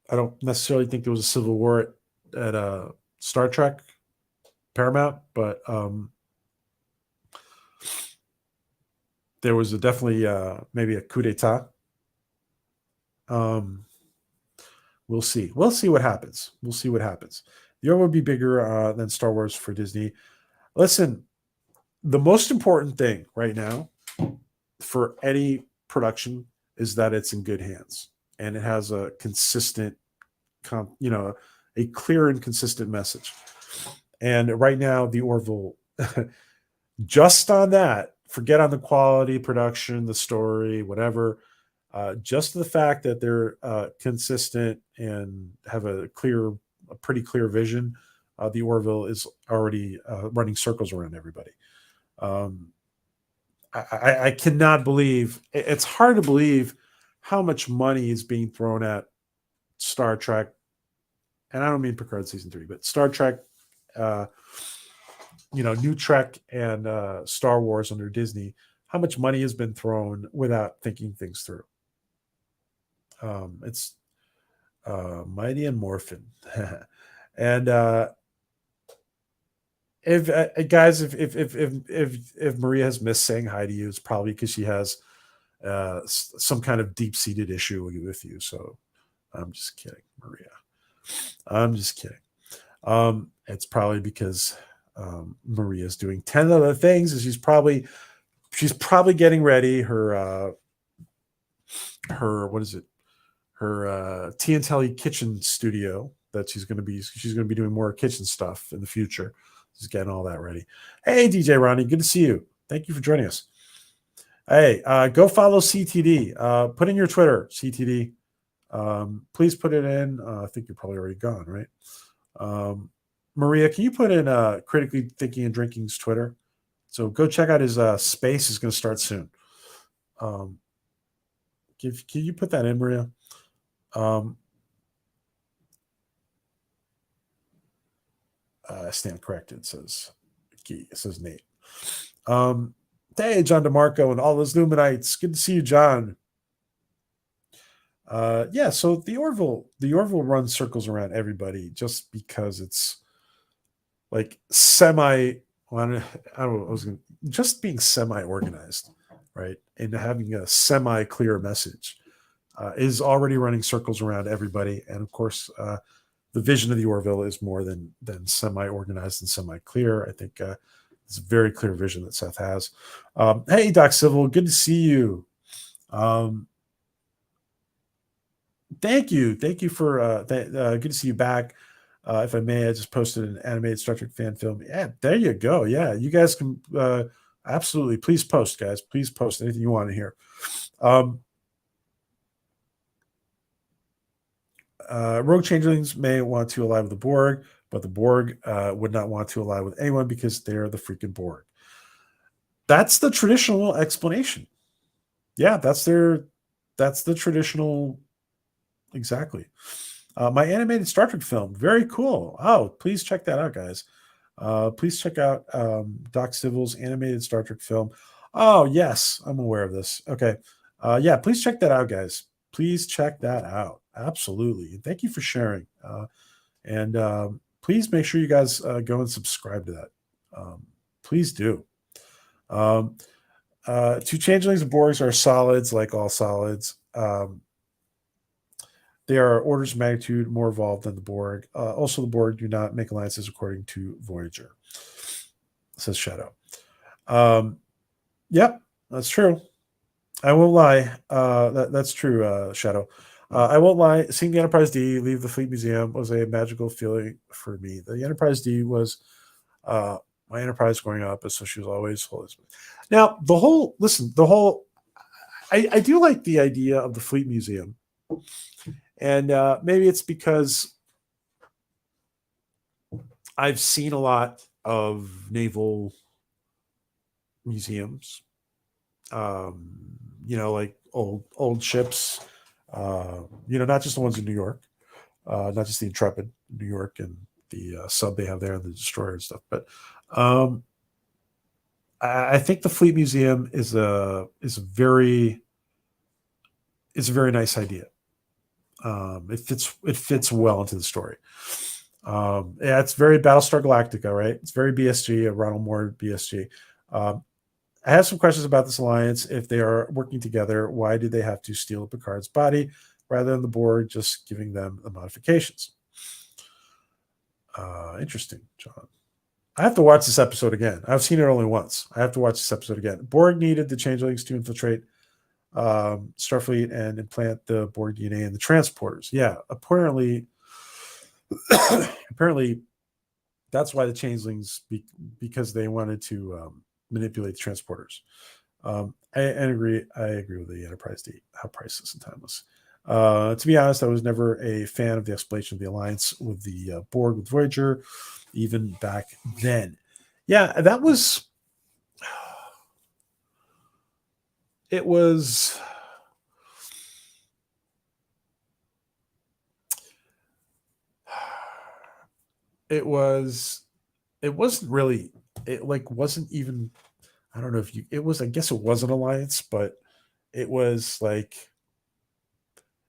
A: don't necessarily think there was a Civil War at Star Trek Paramount, but there was definitely maybe a coup d'etat. We'll see. We'll see what happens. The year would be bigger than Star Wars for Disney. Listen, the most important thing right now for any production is that it's in good hands and it has a consistent, a clear and consistent message. And right now, the Orville, just on that, forget on the quality, production, the story, whatever. Just the fact that they're consistent and have a pretty clear vision, the Orville is already running circles around everybody. I cannot believe, it's hard to believe how much money is being thrown at Star Trek. And I don't mean Picard season 3, but Star Trek, New Trek and Star Wars under Disney, how much money has been thrown without thinking things through. It's Mighty and Morphin. And if Maria has missed saying hi to you, it's probably because she has some kind of deep-seated issue with you. So I'm just kidding, Maria. I'm just kidding. It's probably because Maria's doing 10 other things, and she's probably getting ready her what is it? Her TNTele kitchen studio that she's going to be doing more kitchen stuff in the future. She's getting all that ready. Hey, DJ Ronnie, good to see you. Thank you for joining us. Hey, go follow CTD. Put in your Twitter, CTD. Please put it in. I think you're probably already gone, right? Maria, can you put in Critically Thinking and Drinking's Twitter? So go check out his space. Is going to start soon. Can you put that in, Maria? I stand corrected. It says Nate. Hey, John DeMarco and all those Luminites. Good to see you, John. Yeah, so the Orville runs circles around everybody just because it's like semi. Well, I don't know. Just being semi organized, right, and having a semi clear message is already running circles around everybody. And of course, the vision of the Orville is more than semi organized and semi clear. I think it's a very clear vision that Seth has. Hey, Doc Civil, good to see you. Thank you for good to see you back. If I may, I just posted an animated Star Trek fan film. Yeah, there you go. Yeah, you guys can absolutely please post, guys. Please post anything you want to hear. Rogue changelings may want to ally with the Borg, but the Borg would not want to ally with anyone because they're the freaking Borg. That's the traditional explanation. Yeah, that's the traditional. Exactly. My animated Star Trek film. Very cool. Oh, please check that out, guys. Please check out Doc Civil's animated Star Trek film. Oh, yes, I'm aware of this. Okay. Yeah, please check that out, guys. Please check that out. Absolutely. And thank you for sharing. And please make sure you guys go and subscribe to that. Please do. Two changelings and Borgs are solids, like all solids. They are orders of magnitude more evolved than the Borg. Also, the Borg do not make alliances according to Voyager, says Shadow. Yep, that's true. I won't lie. That's true, Shadow. I won't lie. Seeing the Enterprise D leave the Fleet Museum was a magical feeling for me. The Enterprise D was my Enterprise growing up, so she was always full. Now, I do like the idea of the Fleet Museum. And maybe it's because I've seen a lot of naval museums, like old ships, not just the ones in New York, not just the Intrepid, New York, and the sub they have there and the destroyer and stuff. But I think the Fleet Museum is a very nice idea. It fits well into the story. Yeah, it's very Battlestar Galactica, right? It's very BSG, a Ronald Moore BSG. I have some questions about this alliance. If they are working together, why do they have to steal Picard's body rather than the Borg just giving them the modifications? Interesting, John. I have to watch this episode again. I've seen it only once. I have to watch this episode again. Borg needed the changelings to infiltrate Starfleet and implant the Borg DNA in the transporters. Yeah, apparently that's why the changelings, because they wanted to manipulate the transporters. I agree with the Enterprise D. How priceless and timeless. To be honest, I was never a fan of the explanation of the alliance with the Borg with Voyager, even back then. Yeah, that was. It was. It was. It wasn't really. It wasn't even. I don't know if you. It was. I guess it was an alliance, but it was like.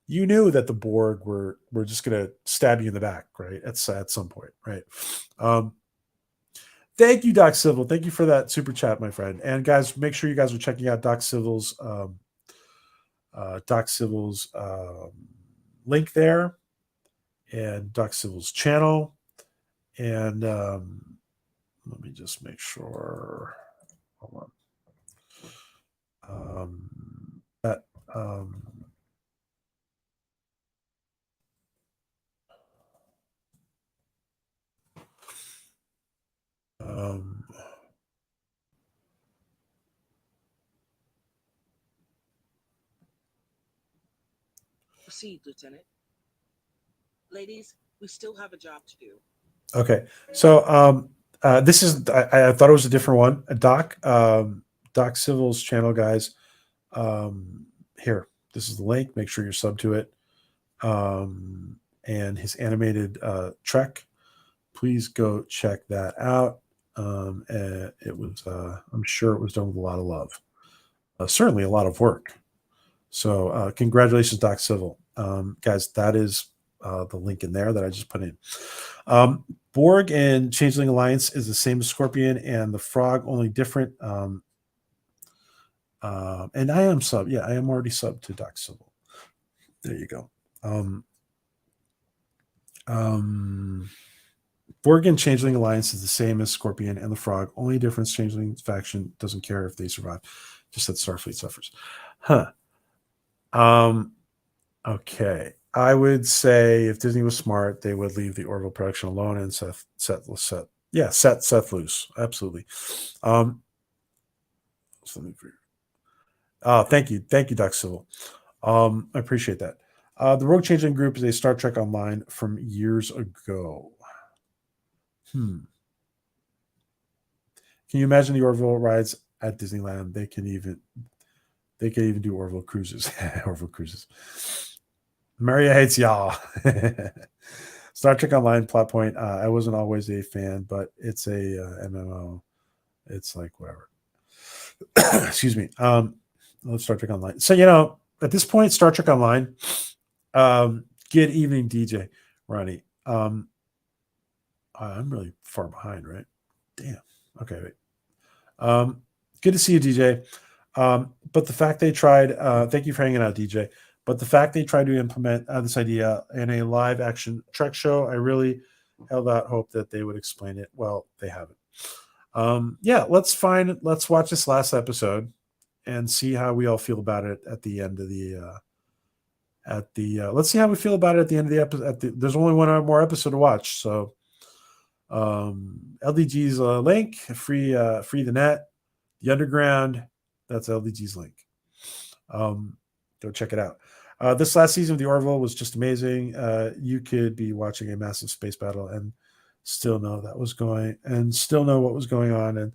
A: You knew that the Borg were just going to stab you in the back, right? At some point, right? Thank you, Doc Civil. Thank you for that super chat, my friend. And guys, make sure you guys are checking out Doc Civil's link there, and Doc Civil's channel. And let me just make sure. Hold on. That.
C: Proceed, Lieutenant. Ladies, we still have a job to do.
A: Okay, so this is I thought it was a different one. Doc Civil's channel, guys. Here, this is the link. Make sure you're sub to it. And his animated Trek. Please go check that out. And it was, I'm sure it was done with a lot of love. Certainly a lot of work. So congratulations, Doc Civil. Guys, that is the link in there that I just put in. Borg and Changeling Alliance is the same as Scorpion and the Frog, only different. And I am sub. Yeah, I am already sub to Doc Civil. There you go. Borg and Changeling Alliance is the same as Scorpion and the Frog. Only difference, Changeling faction doesn't care if they survive. Just that Starfleet suffers. Huh. Okay. I would say if Disney was smart, they would leave the Orville production alone and set Seth loose. Absolutely. Thank you, Doc Civil. I appreciate that. The Rogue Changeling Group is a Star Trek Online from years ago. Can you imagine the Orville rides at Disneyland? They can even do Orville cruises. Orville cruises. Maria hates y'all. Star Trek Online plot point. I wasn't always a fan, but it's a MMO. It's like whatever. Excuse me. Let's Star Trek Online. So at this point, Star Trek Online. Good evening, DJ Ronnie. I'm really far behind, right? Damn. Okay, wait. Good to see you, DJ. But the fact they tried, thank you for hanging out, DJ. But the fact they tried to implement this idea in a live action Trek show, I really held out hope that they would explain it. Well, they haven't. Yeah, let's watch this last episode and see how we all feel about it at the end of the let's see how we feel about it at the end of the episode. There's only one more episode to watch, so LDG's link, free the net, the underground. That's LDG's link. Go check it out. This last season of the Orville was just amazing. You could be watching a massive space battle and still know what was going on, and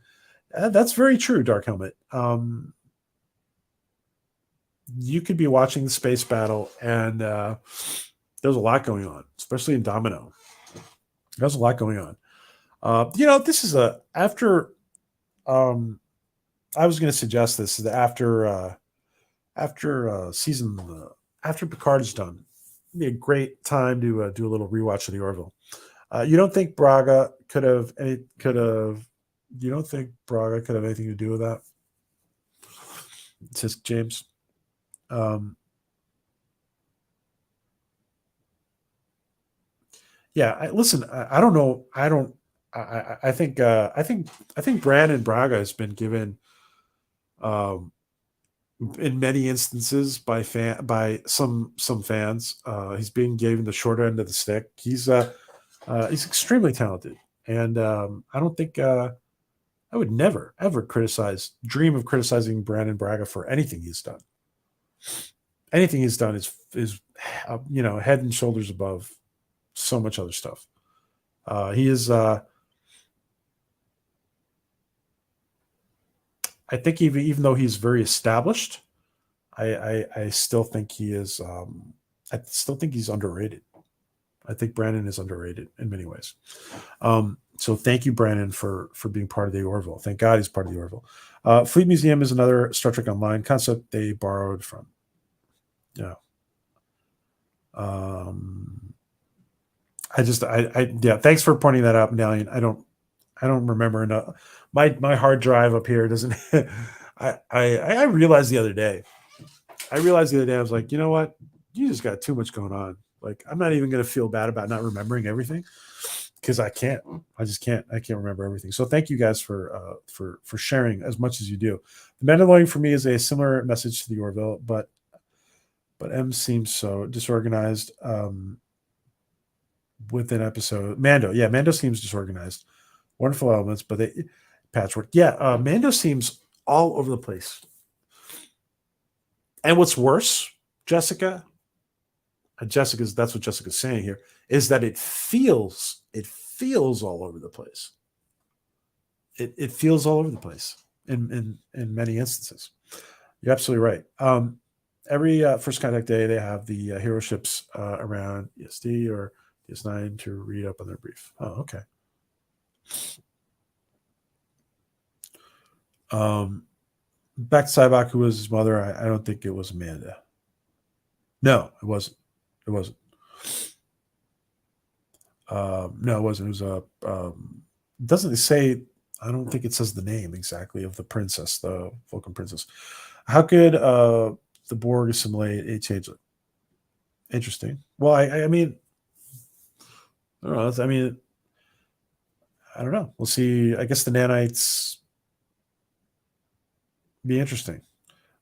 A: that's very true, Dark Helmet. You could be watching the space battle, and there's a lot going on, especially in Domino. There's a lot going on. This is after. I was going to suggest this is after after Picard is done. It'd be a great time to do a little rewatch of the Orville. You don't think Braga could have anything to do with that? Says James. Yeah, listen. I don't know. I think Brandon Braga has been given, in many instances by some fans, he's being given the short end of the stick. He's extremely talented, and I don't think I would never ever dream of criticizing Brandon Braga for anything he's done. Anything he's done is head and shoulders above so much other stuff. He is. I think even though he's very established, I still think he is. I still think he's underrated. I think Brandon is underrated in many ways. So thank you, Brandon, for being part of the Orville. Thank God he's part of the Orville. Fleet Museum is another Star Trek Online concept they borrowed from. Yeah. Thanks for pointing that out, Medallion. I don't remember enough. My hard drive up here doesn't. I realized the other day. I was like, you know what? You just got too much going on. Like, I'm not even going to feel bad about not remembering everything, because I can't. I just can't. I can't remember everything. So thank you guys for sharing as much as you do. The Mandalorian for me is a similar message to the Orville, but M seems so disorganized. With an episode, Mando seems disorganized. Wonderful elements, but they patchwork. Yeah, Mando seems all over the place. And what's worse, Jessica, That's what Jessica's saying here, is that it feels all over the place. It feels all over the place in many instances. You're absolutely right. Every first contact day, they have the hero ships around ESD or DS9 to read up on their brief. Oh, okay. Back to Cybok, who was his mother. I don't think it was Amanda. No, it wasn't. It wasn't. No, it wasn't. It was a. Doesn't it say? I don't think it says the name exactly of the princess, the Vulcan princess. How could the Borg assimilate a changeling? Interesting. Well, I mean, I don't know. I mean, I don't know. We'll see. I guess the nanites be interesting.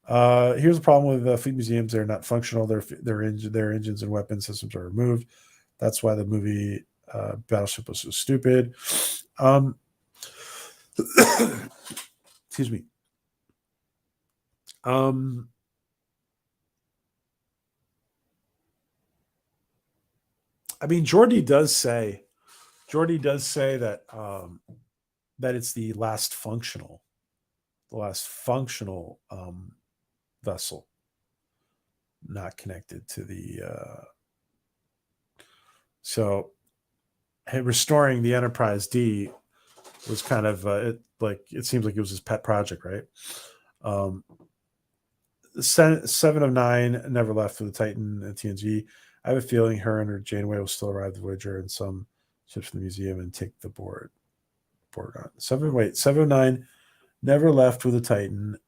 A: Here's the problem with fleet museums: they're not functional. Their engines and weapon systems are removed. That's why the movie Battleship was so stupid. Excuse me. I mean, Geordi does say that that it's the last functional vessel, not connected to the. So, restoring the Enterprise D was kind of it seems like it was his pet project, right? 7 of 9 never left for the Titan and TNG. I have a feeling her and her Janeway will still arrive the Voyager and some ships from the museum and take the board on. 7 of 9 never left with the Titan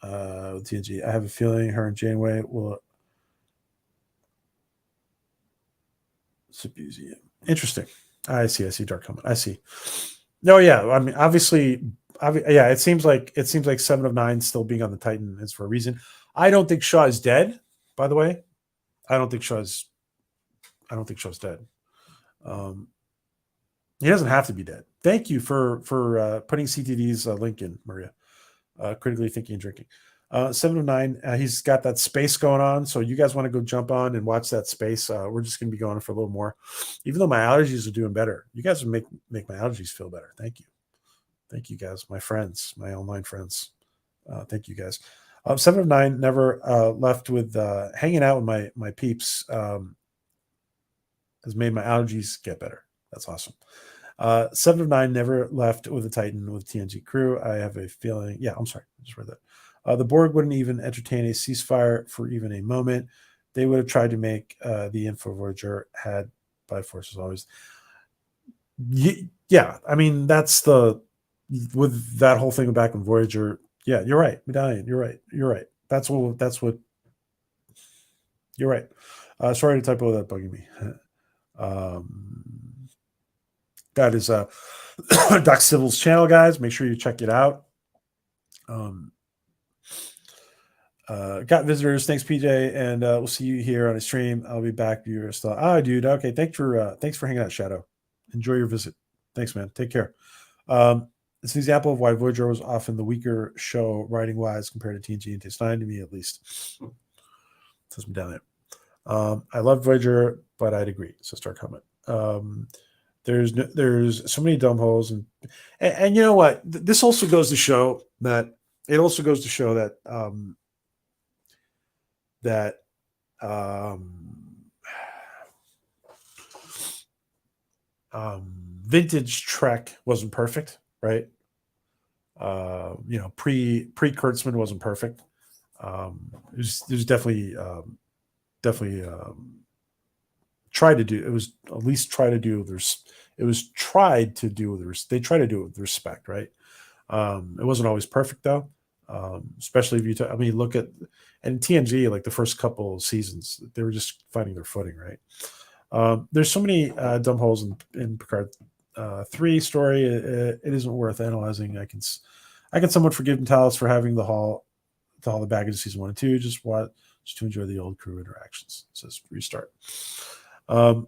A: with TNG. I have a feeling her and Janeway will museum. Interesting. I see dark comment. I see. No, yeah. I mean, obviously, yeah. It seems like 7 of 9 still being on the Titan is for a reason. I don't think Shaw is dead. By the way, I don't think Shaw's dead. He doesn't have to be dead. Thank you for putting CTD's link in, Maria. Critically thinking and drinking. 7 of 9. He's got that space going on. So you guys want to go jump on and watch that space? We're just going to be going for a little more. Even though my allergies are doing better, you guys will make my allergies feel better. Thank you guys, my friends, my online friends. Thank you guys. 7 of 9 never left with hanging out with my peeps. Has made my allergies get better. That's awesome. 7 of 9 never left with a Titan with TNG crew. I have a feeling. Yeah, I'm sorry. I just read that. The Borg wouldn't even entertain a ceasefire for even a moment. They would have tried to make the info Voyager had by force as always. Yeah, I mean, that's with that whole thing back in Voyager. Yeah, you're right. Medallion, you're right. That's what you're right. Sorry to typo that bugging me. That is Doc Civil's channel, guys. Make sure you check it out. Got visitors. Thanks, PJ, and we'll see you here on a stream. I'll be back. You're still dude. Okay, thanks for hanging out, Shadow. Enjoy your visit. Thanks, man. Take care. It's an example of why Voyager was often the weaker show writing wise compared to TNG and DS9 to me, at least. Says Medallion. I love Voyager, but I'd agree. So start comment. There's so many dumb holes, and you know what? This also goes to show that vintage Trek wasn't perfect, right? Pre Kurtzman wasn't perfect. There's definitely tried to do. It was at least try to do. It was tried to do. They try to do it with respect, right? It wasn't always perfect though. Especially if you look at and TNG, like the first couple of seasons, they were just finding their footing, right? There's so many dumb holes in Picard 3 story. It isn't worth analyzing. I can somewhat forgive Natalis for having to haul the baggage of season 1 and 2. Just to enjoy the old crew interactions. It says restart. The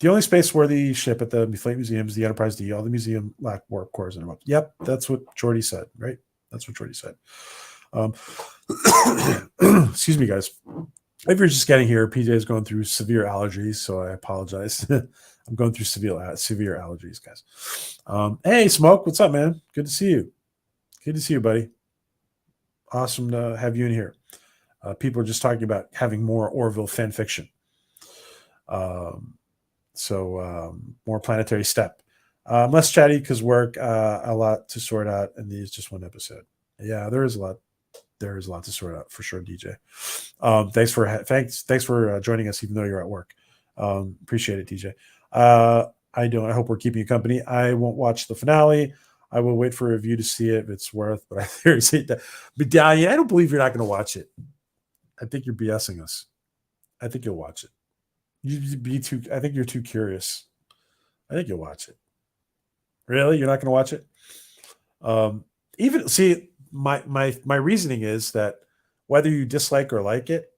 A: only space-worthy ship at the Fleet Museum is the Enterprise D. All the museum lack warp cores in them. Yep, that's what Geordi said, right? That's what Geordi said. Um, excuse me, guys. If you're just getting here, PJ is going through severe allergies, so I apologize. I'm going through severe allergies, guys. Hey, Smoke, what's up, man? Good to see you. Good to see you, buddy. Awesome to have you in here. People are just talking about having more Orville fan fiction. More Planetary Step. Less chatty because work, a lot to sort out, and these just one episode. Yeah, there is a lot. There is a lot to sort out for sure, DJ. Thanks for joining us, even though you're at work. Appreciate it, DJ. I hope we're keeping you company. I won't watch the finale. I will wait for a review to see it if it's worth. But I say that Medallion. I don't believe you're not going to watch it. I think you're BSing us. I think you'll watch it. I think you're too curious. I think you'll watch it. Really, you're not going to watch it? Even see. My reasoning is that whether you dislike or like it,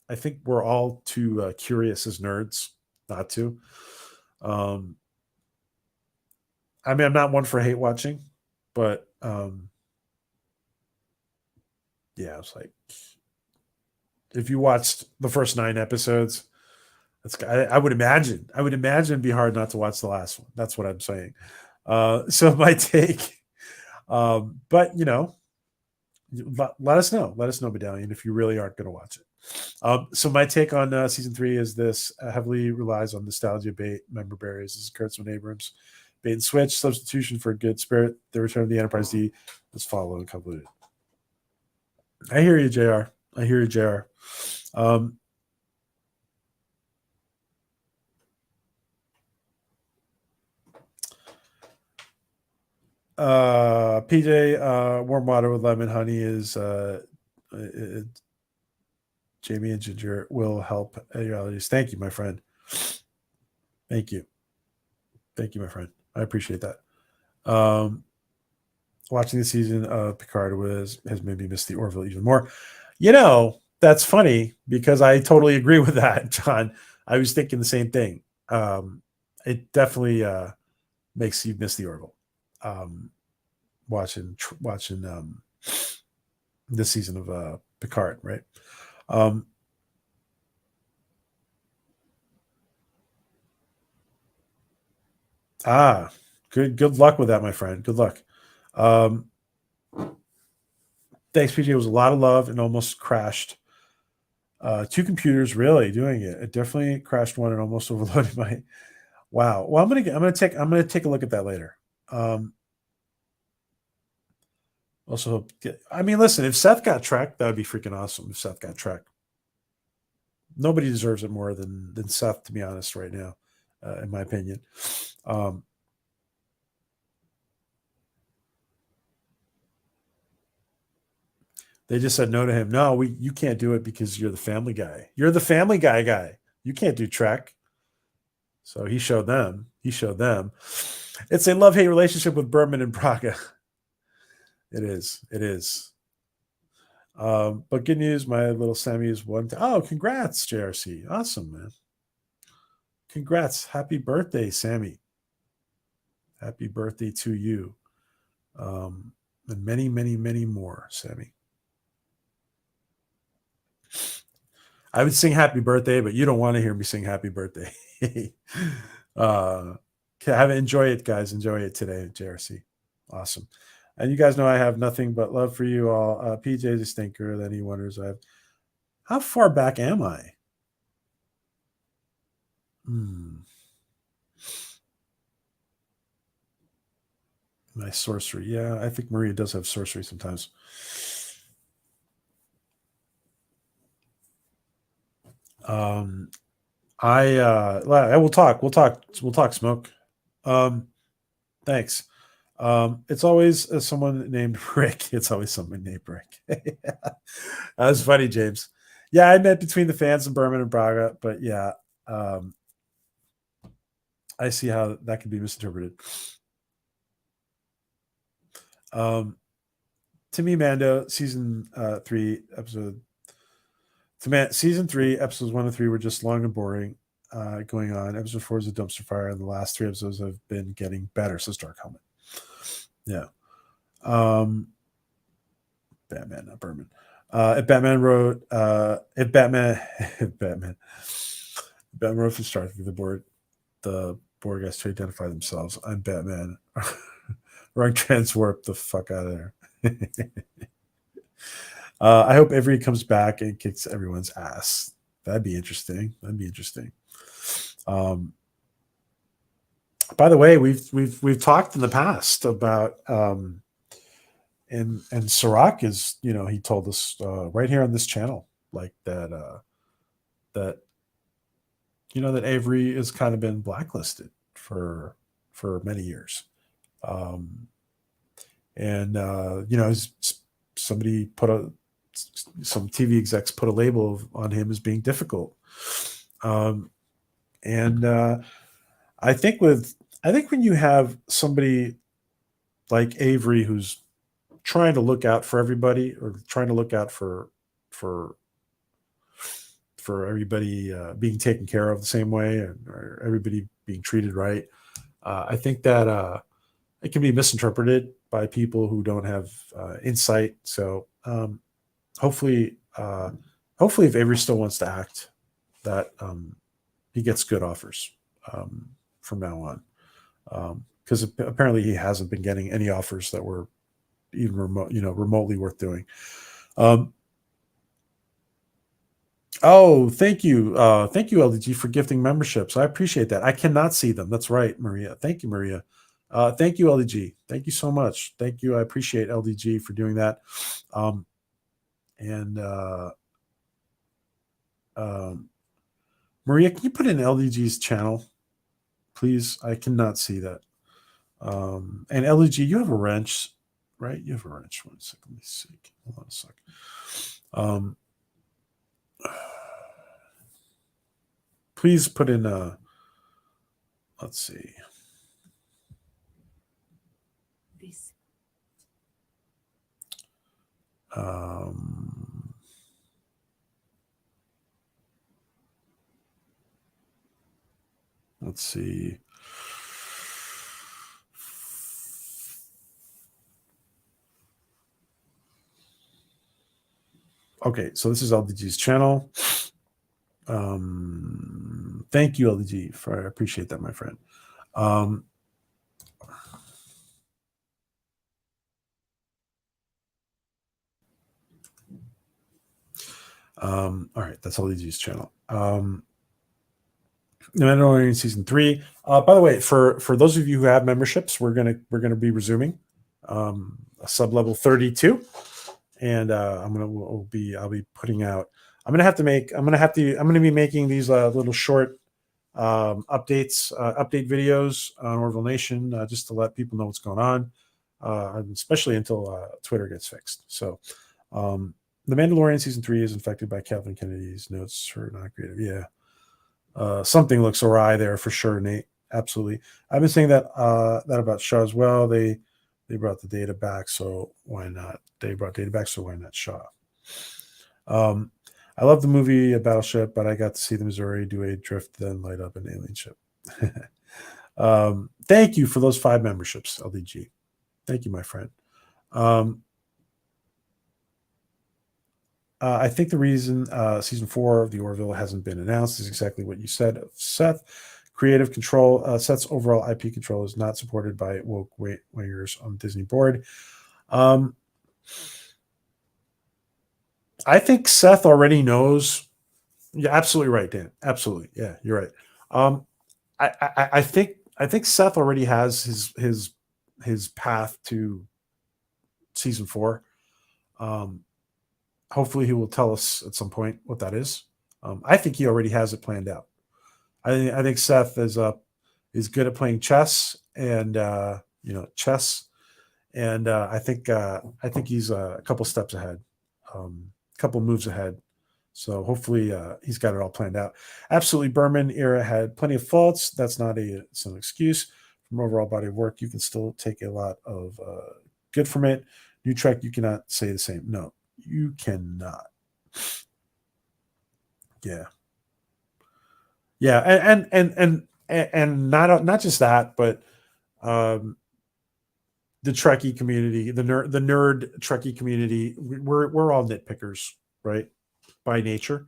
A: I think we're all too curious as nerds not to. I mean, I'm not one for hate watching, but yeah, it's like if you watched the first 9 episodes, I would imagine it'd be hard not to watch the last one. That's what I'm saying. So my take, but let us know, Medallion, if you really aren't going to watch it. So my take on season 3 is this heavily relies on nostalgia bait, member berries. This is Kurtzman Abrams. Bait and switch, substitution for a good spirit. The return of the Enterprise D is followed and concluded. I hear you, JR. PJ, warm water with lemon honey is Jamie and Ginger will help your allergies. Thank you, my friend. Thank you, my friend. I appreciate that. Watching the season of Picard has made me miss the Orville even more. That's funny because I totally agree with that, John. I was thinking the same thing. It definitely makes you miss the Orville. Watching this season of Picard, right? Good luck with that, my friend. Good luck. Thanks, PJ. It was a lot of love and almost crashed. 2 computers really doing it. It definitely crashed one and almost overloaded my. Wow. Well, I'm gonna take a look at that later. Also, listen, if Seth got Trek, that would be freaking awesome. If Seth got Trek, nobody deserves it more than Seth, to be honest, right now, in my opinion. They just said no to him. No, you can't do it because you're the Family Guy. You're the Family Guy. You can't do Trek. So he showed them. It's a love-hate relationship with Berman and Braga. It is. But good news, my little Sammy is one. Oh, congrats, JRC. Awesome, man. Congrats. Happy birthday, Sammy. Happy birthday to you. And many, many, many more, Sammy. I would sing happy birthday, but you don't want to hear me sing happy birthday. Enjoy it, guys. Enjoy it today, JRC. Awesome. And you guys know I have nothing but love for you all. PJ's a stinker. Then he wonders, how far back am I? My sorcery. Yeah, I think Maria does have sorcery sometimes. We'll talk, Smoke. Thanks. It's always someone named Rick. It's always someone named Rick. That was funny, James. Yeah, I meant between the fans and Berman and Braga, but yeah, I see how that can be misinterpreted. To me, Mando, season 3, episode. Season 3, episodes 1 and 3 were just long and boring. Going on. Episode 4 is a dumpster fire, and the last 3 episodes have been getting better. So Dark Helmet. Yeah. Batman, not Berman. If Batman wrote, if Batman, if Batman wrote for Star Trek, the board guys to identify themselves. I'm Batman. Or I transwarp the fuck out of there. I hope Avery comes back and kicks everyone's ass. That'd be interesting. By the way, we've talked in the past about and Sirac is, he told us right here on this channel, like that that that Avery has kind of been blacklisted for many years. And somebody some TV execs put a label on him as being difficult. And I think when you have somebody like Avery who's trying to look out for everybody, or trying to look out for everybody being taken care of the same way, or everybody being treated right, I think that it can be misinterpreted by people who don't have insight. So hopefully, if Avery still wants to act, that he gets good offers from now on, because apparently he hasn't been getting any offers that were even remotely worth doing. Oh, thank you, LDG, for gifting memberships. I appreciate that. I cannot see them. That's right, Maria. Thank you, Maria. Thank you, LDG. Thank you so much. Thank you. I appreciate LDG for doing that. Maria, can you put in LDG's channel, please? I cannot see that. And LDG, you have a wrench, right? You have a wrench. 1 second. Let me see. Hold on a sec. Please put in let's see. Let's see. Okay, so this is LDG's channel. Thank you, LDG, I appreciate that, my friend. All right, that's LDG's channel. The Mandalorian season 3. By the way, for those of you who have memberships, we're gonna be resuming a sub level 32, and I'll be putting out. I'm gonna be making these little short update videos on Orville Nation, just to let people know what's going on, especially until Twitter gets fixed. So, The Mandalorian season 3 is infected by Kathleen Kennedy's notes are not creative. Yeah. Something looks awry there for sure, Nate. Absolutely. I've been saying that about Shaw as well. They brought the data back, so why not? They brought data back, so why not Shaw? I love the movie Battleship, but I got to see the Missouri do a drift, then light up an alien ship. Thank you for those 5 memberships, LDG. Thank you, my friend. I think the reason season 4 of the Orville hasn't been announced is exactly what you said, Seth. Creative control. Seth's overall IP control is not supported by woke wingers on the Disney board. I think Seth already knows. You're absolutely right, Dan. Absolutely, yeah, you're right. I think Seth already has his path to season 4. Hopefully, he will tell us at some point what that is. I think he already has it planned out. I think Seth is good at playing chess, and chess, and I think he's a couple steps ahead, a couple moves ahead. So hopefully he's got it all planned out. Absolutely, Berman era had plenty of faults. That's not it's an excuse. From overall body of work, you can still take a lot of good from it. New Trek, you cannot say the same. No, you cannot. Yeah. And not just that, but the Trekkie community, the nerd Trekkie community, we're all nitpickers, right? By nature.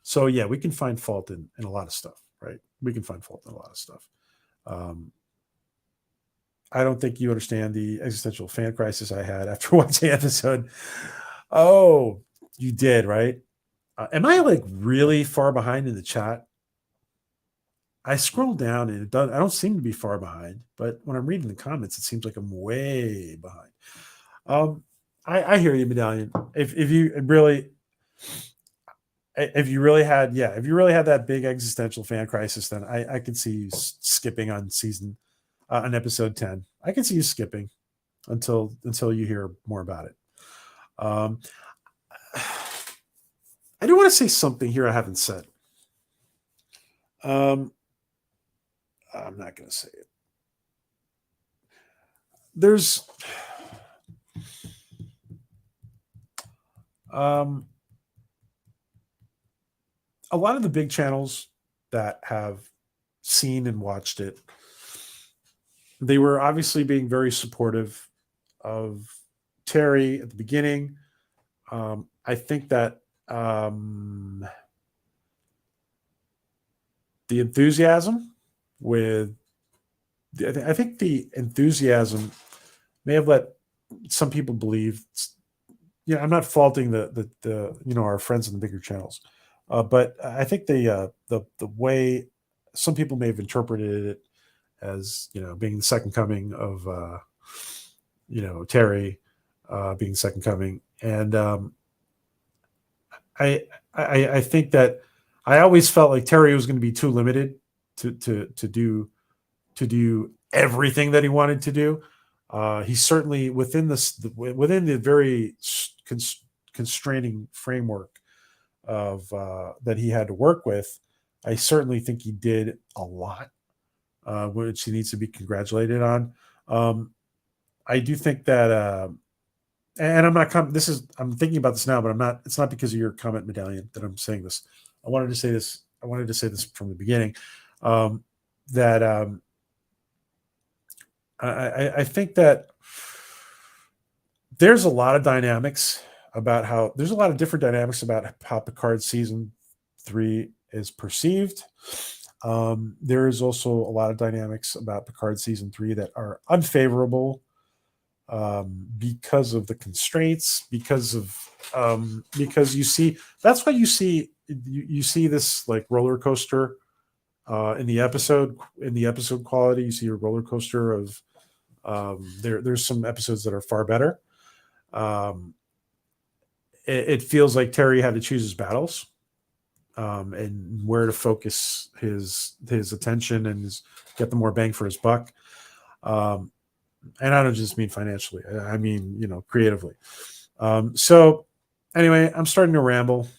A: So yeah, we can find fault in a lot of stuff, right? We can find fault in a lot of stuff. I don't think you understand the existential fan crisis I had after watching the episode. Oh, you did, right? Am I like really far behind in the chat? I scroll down and I don't seem to be far behind, but when I'm reading the comments, it seems like I'm way behind. I hear you, Medallion. If you really had that big existential fan crisis, then I could see you skipping on on episode 10. I can see you skipping until you hear more about it. I do want to say something here I haven't said. I'm not going to say it. There's a lot of the big channels that have seen and watched it, they were obviously being very supportive of Terry at the beginning. I think that the enthusiasm I think the enthusiasm may have let some people believe. I'm not faulting the our friends in the bigger channels, but I think the way some people may have interpreted it as being the second coming of Terry, being the second coming, and I think that I always felt like Terry was going to be too limited to do everything that he wanted to do. He's certainly within the very constraining framework of that he had to work with. I certainly think he did a lot, which he needs to be congratulated on. I do think that, and I'm not. I'm thinking about this now, but I'm not. It's not because of your comment, Medallion, that I'm saying this. I wanted to say this from the beginning. I think that there's a lot of different dynamics about how Picard season 3 is perceived. There is also a lot of dynamics about Picard season 3 that are unfavorable because of the constraints, because you see, that's why you see this like roller coaster in the episode quality. You see a roller coaster of there's some episodes that are far better. It feels like Terry had to choose his battles, and where to focus his attention and get the more bang for his buck. And I don't just mean financially. I mean, creatively. So anyway, I'm starting to ramble.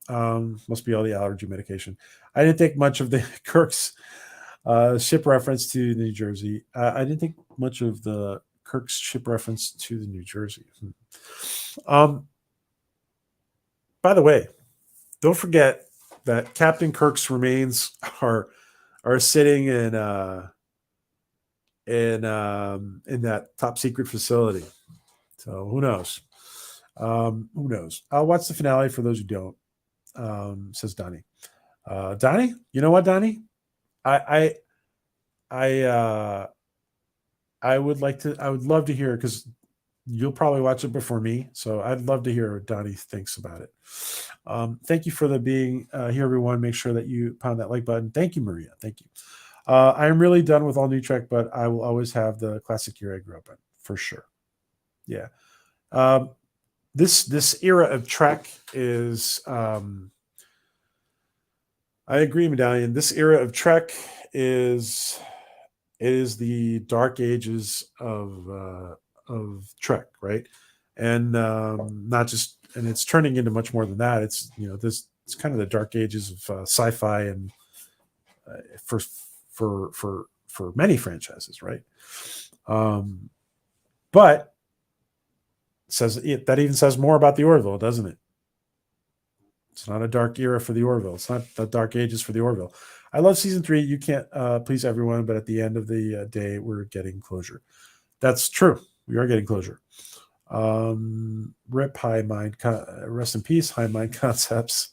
A: Must be all the allergy medication. I didn't think much of the Kirk's ship reference to New Jersey. I didn't think much of the Kirk's ship reference to the New Jersey. By the way, don't forget that Captain Kirk's remains are sitting in that top secret facility. So who knows? Who knows? I'll watch the finale for those who don't. Says Donnie. Donnie, you know what, Donnie? I would love to hear, because you'll probably watch it before me. So I'd love to hear what Donnie thinks about it. Thank you for being here, everyone. Make sure that you pound that like button. Thank you, Maria. Thank you. I am really done with all new Trek, but I will always have the classic year I grew up in, for sure. Yeah. This era of Trek is, I agree, Medallion. This era of Trek is the dark ages of Trek, right? And not just, and it's turning into much more than that. It's it's kind of the dark ages of sci-fi, and for many franchises, right? But that even says more about the Orville, doesn't it? It's not a dark era for the Orville. It's not the dark ages for the Orville. I love season 3. You can't please everyone, but at the end of the day, we're getting closure. That's true. We are getting closure. Rip High Mind, rest in peace, High Mind Concepts.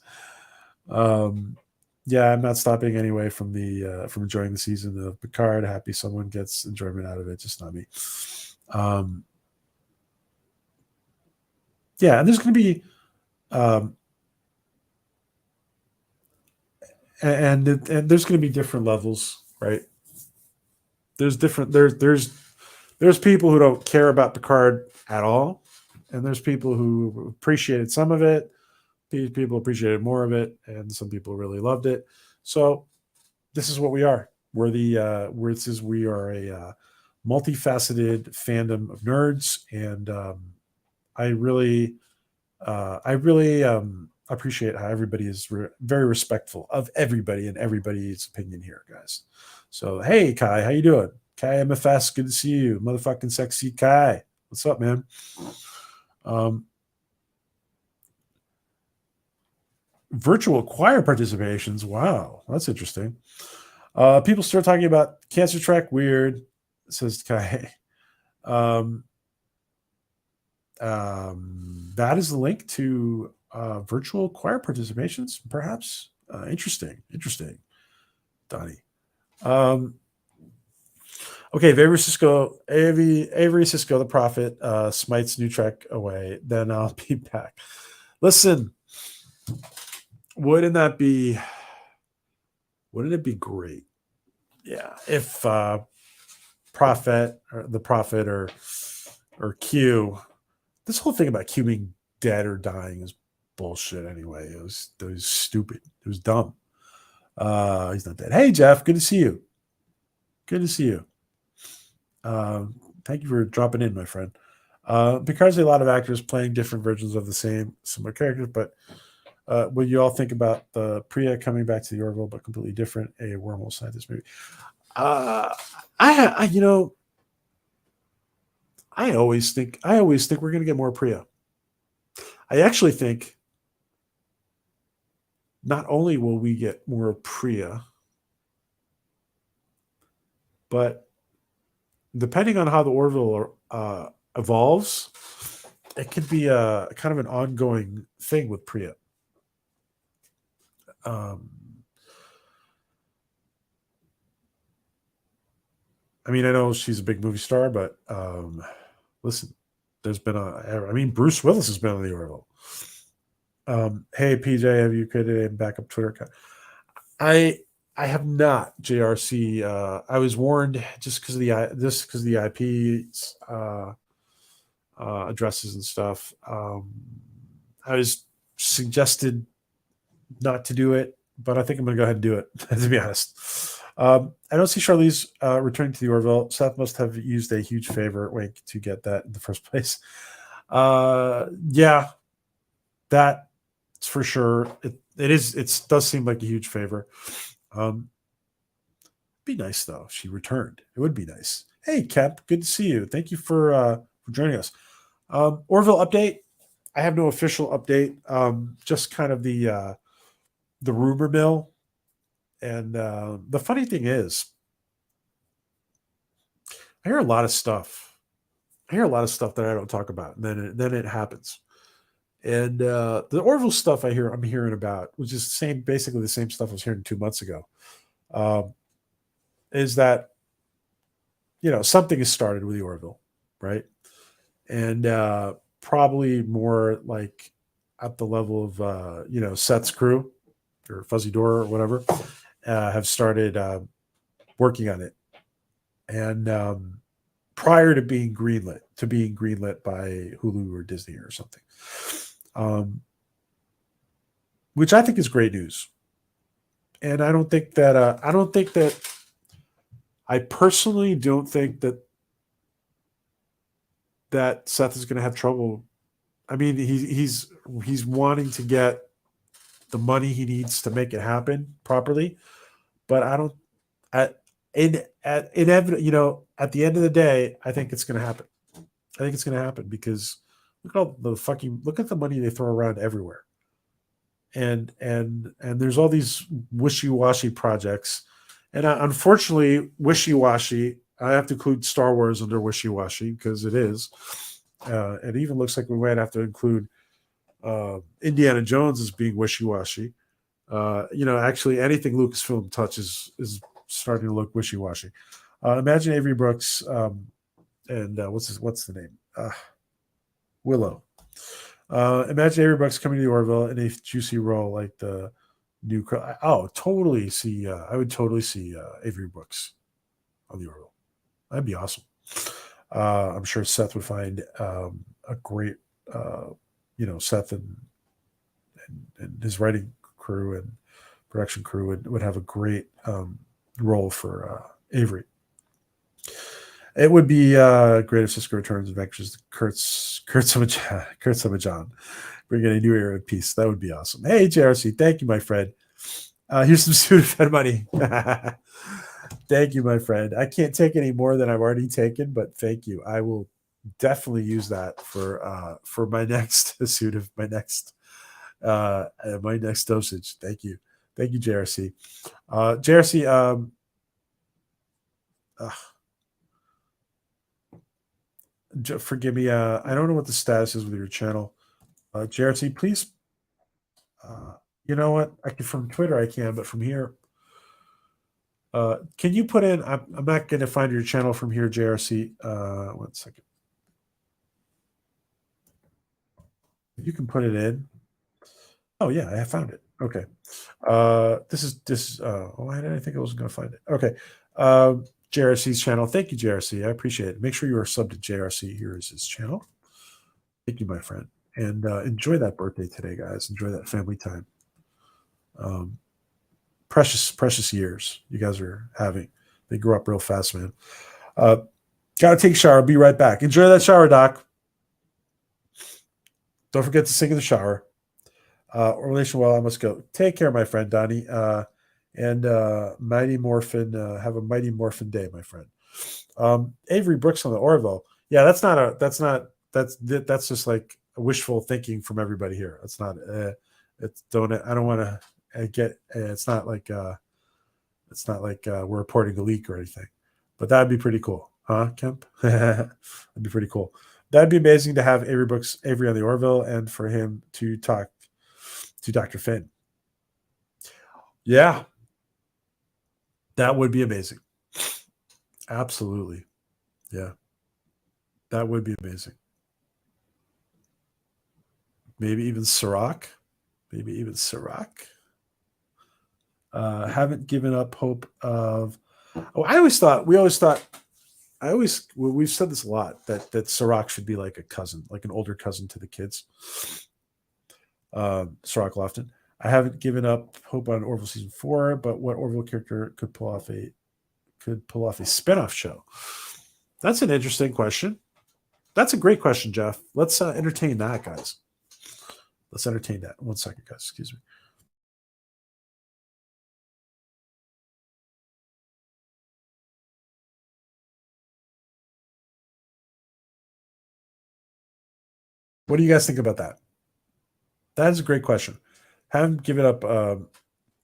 A: Yeah, I'm not stopping anyway from enjoying the season of Picard. Happy someone gets enjoyment out of it, just not me. Yeah, and there's going to be, and there's going to be different levels, right? There's different there's people who don't care about Picard at all, and there's people who appreciated some of it. These people appreciated more of it, and some people really loved it. So this is what we are. We are a multifaceted fandom of nerds, and I really appreciate how everybody is very respectful of everybody and everybody's opinion here, guys. So hey, Kai, how you doing? Kai MFS, good to see you, motherfucking sexy Kai. What's up, man? Virtual choir participations. Wow, that's interesting. People start talking about Cancer Trek. Weird, says Kai. That is the link to virtual choir participations, perhaps. Interesting, Donnie. Okay, Avery Cisco, the Prophet smites New Trek away. Then I'll be back. Listen, wouldn't it be great? Yeah, if Prophet or Q, this whole thing about Q being dead or dying is bullshit anyway. It was stupid. It was dumb. He's not dead. Hey, Jeff, good to see you. Thank you for dropping in, my friend. Because a lot of actors playing different versions of the similar characters, but when you all think about the Priya coming back to the Orville, but completely different, a wormhole scientist movie. I always think we're going to get more Priya. I actually think not only will we get more Priya, but depending on how the Orville evolves, it could be a kind of an ongoing thing with Priya. I mean, I know she's a big movie star, but listen, there's been Bruce Willis has been on the Orville. Hey, PJ, have you created a backup Twitter account? I have not, JRC. I was warned just because of the IP addresses and stuff. I was suggested not to do it, but I think I'm going to go ahead and do it, to be honest. I don't see Charlize returning to the Orville. Seth must have used a huge favor, wink, to get that in the first place. Yeah, that's for sure. It does seem like a huge favor. Be nice though if she returned. It would be nice. Hey, Kemp, good to see you. Thank you for joining us. Orville update. I have no official update. Just kind of the rumor mill. And the funny thing is, I hear a lot of stuff. That I don't talk about, and then it happens. And the Orville stuff I'm hearing about, which is basically the same stuff I was hearing 2 months ago, is that something has started with the Orville, right? And probably more like at the level of Seth's crew or Fuzzy Door or whatever. Have started working on it, and prior to being greenlit by Hulu or Disney or something, which I think is great news. And I personally don't think that Seth is going to have trouble. I mean, he's wanting to get the money he needs to make it happen properly, but I don't. At the end of the day, I think it's going to happen. I think it's going to happen because look at the money they throw around everywhere, and there's all these wishy-washy projects, and unfortunately, wishy-washy I have to include Star Wars under wishy-washy because it is. It even looks like we might have to include Indiana Jones as being wishy-washy. Actually anything Lucasfilm touches is starting to look wishy-washy. Imagine Avery Brooks and what's the name? Willow. Imagine Avery Brooks coming to the Orville in a juicy role like the new. Totally see. I would totally see Avery Brooks on the Orville. That'd be awesome. I'm sure Seth would find a great, Seth and his writing crew and production crew would have a great role for Avery. It would be great if Cisco returns and ventures Kurt Summerjohn, bring in a new era of peace. That would be awesome. Hey, JRC, thank you, my friend. Here's some Sudafed money. Thank you, my friend. I can't take any more than I've already taken, but thank you. I will definitely use that for my next my next dosage. Thank you, JRC. JRC. Forgive me. I don't know what the status is with your channel, JRC. Please. You know what? From Twitter I can, but from here. Can you put in? I'm not going to find your channel from here, JRC. 1 second. You can put it in. Oh yeah, I found it. Okay. This. Why did I think I wasn't going to find it? Okay. JRC's channel. Thank you, JRC. I appreciate it. Make sure you are subbed to JRC. Here is his channel. Thank you, my friend. And enjoy that birthday today, guys. Enjoy that family time. Precious years you guys are having. They grow up real fast, man. Gotta take a shower. Be right back. Enjoy that shower, Doc. Don't forget to sing in the shower. Relation well, I must go. Take care, my friend Donnie. And Mighty Morphin, have a Mighty Morphin day, my friend. Avery Brooks on the Orville. Yeah, that's just like wishful thinking from everybody here. It's not. I don't want to get. It's not like we're reporting a leak or anything. But that'd be pretty cool, huh, Kemp? That'd be pretty cool. That'd be amazing to have Avery on the Orville and for him to talk to Dr. Finn. Yeah. That would be amazing. Absolutely. Yeah. That would be amazing. Maybe even Sirach. Haven't given up hope of. We've said this a lot, that Sirach should be like a cousin, like an older cousin to the kids. Sirach Lofton. I haven't given up hope on Orville season 4, but what Orville character could pull off a spinoff show? That's an interesting question. That's a great question, Jeff. Let's entertain that, guys. Let's entertain that. 1 second, guys. Excuse me. What do you guys think about that? That is a great question. Haven't given up.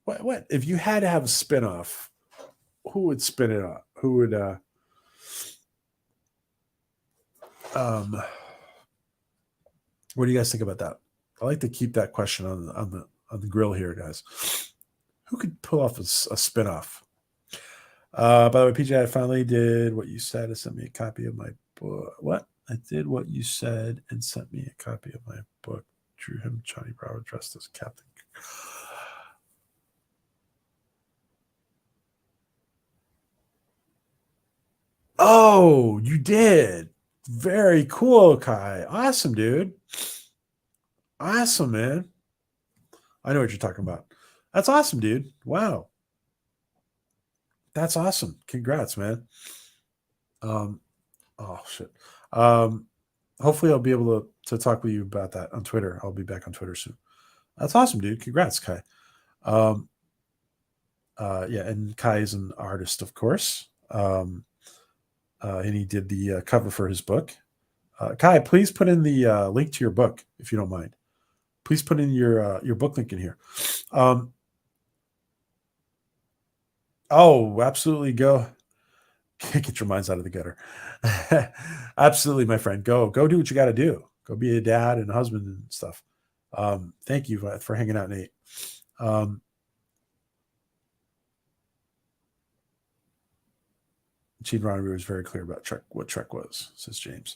A: What if you had to have a spinoff? Who would spin it up? Who would? What do you guys think about that? I like to keep that question on the grill here, guys. Who could pull off a spinoff? By the way, PJ, I finally did what you said and sent me a copy of my book. What? I did what you said and sent me a copy of my book. Drew him, Johnny Bravo dressed as Captain. Oh, you did. Very cool, Kai. Awesome, dude. Awesome, man. I know what you're talking about. That's awesome, dude. Wow. That's awesome. Congrats, man. Oh shit. Hopefully I'll be able to talk with you about that on Twitter. I'll be back on Twitter soon. That's awesome, dude. Congrats, Kai. Yeah, and Kai is an artist, of course. And he did the cover for his book. Kai, please put in the link to your book, if you don't mind. Please put in your book link in here. Oh, absolutely. Go Get your minds out of the gutter. Absolutely, my friend. Go do what you got to do. Go be a dad and a husband and stuff. Thank you for hanging out, Nate. Gene Roddenberry was very clear about Trek, what Trek was, says James.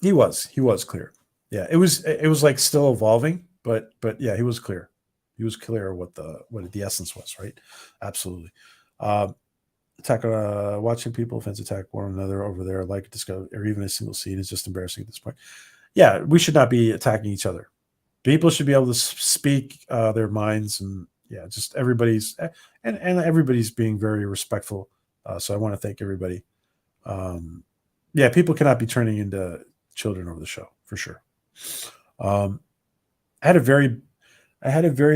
A: He was clear. Yeah, it was like still evolving, but yeah, he was clear. He was clear what the essence was, right? Absolutely. Attack watching people fence attack one another over there, like discover or even a single scene is just embarrassing at this point. Yeah, we should not be attacking each other. People should be able to speak their minds, and yeah, just everybody's and everybody's being very respectful. So I want to thank everybody. Yeah, people cannot be turning into children over the show for sure. I had a very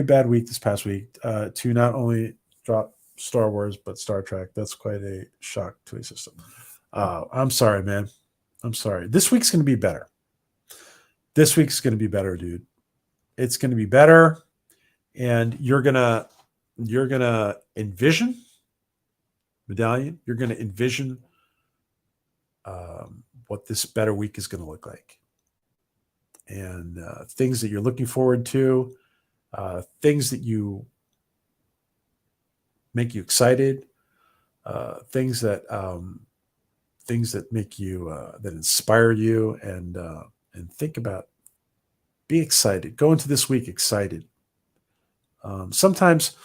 A: bad week this past week to not only drop Star Wars but Star Trek. That's quite a shock to a system. I'm sorry, man. I'm sorry. This week's going to be better. This week's going to be better, dude. It's going to be better, and you're gonna envision Medallion. You're going to envision what this better week is going to look like, and things that you're looking forward to, things that you make you excited, things that make you that inspire you, and think about. Be excited. Go into this week excited. Sometimes,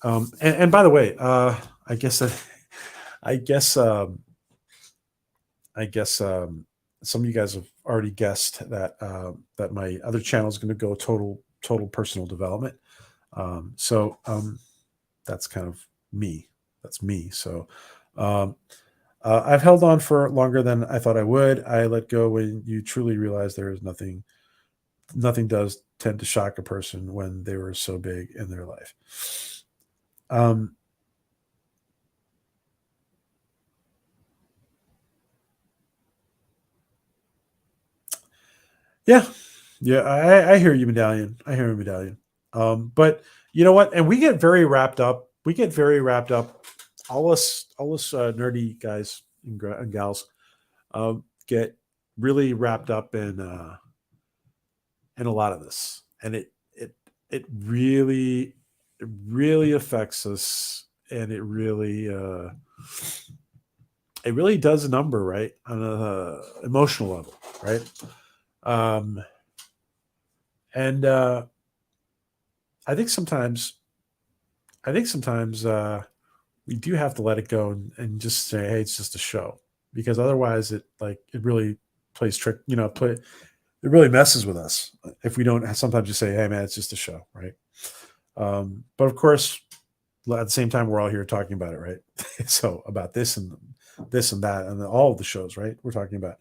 A: and by the way, I guess some of you guys have already guessed that that my other channel is going to go total personal development. So that's kind of me. That's me. So I've held on for longer than I thought I would. I let go when you truly realize there is nothing does tend to shock a person when they were so big in their life. Yeah, I hear you, Medallion. I hear you, Medallion. But you know what? And we get very wrapped up. All us nerdy guys and gals get really wrapped up in a lot of this, and it really affects us, and it really does a number, right, on a emotional level, right? And I think sometimes we do have to let it go and just say, hey, it's just a show, because otherwise it really plays trick, it really messes with us if we don't sometimes just say, hey, man, it's just a show, right? But of course, at the same time, we're all here talking about it, right? So about this and that and all of the shows, right? We're talking about.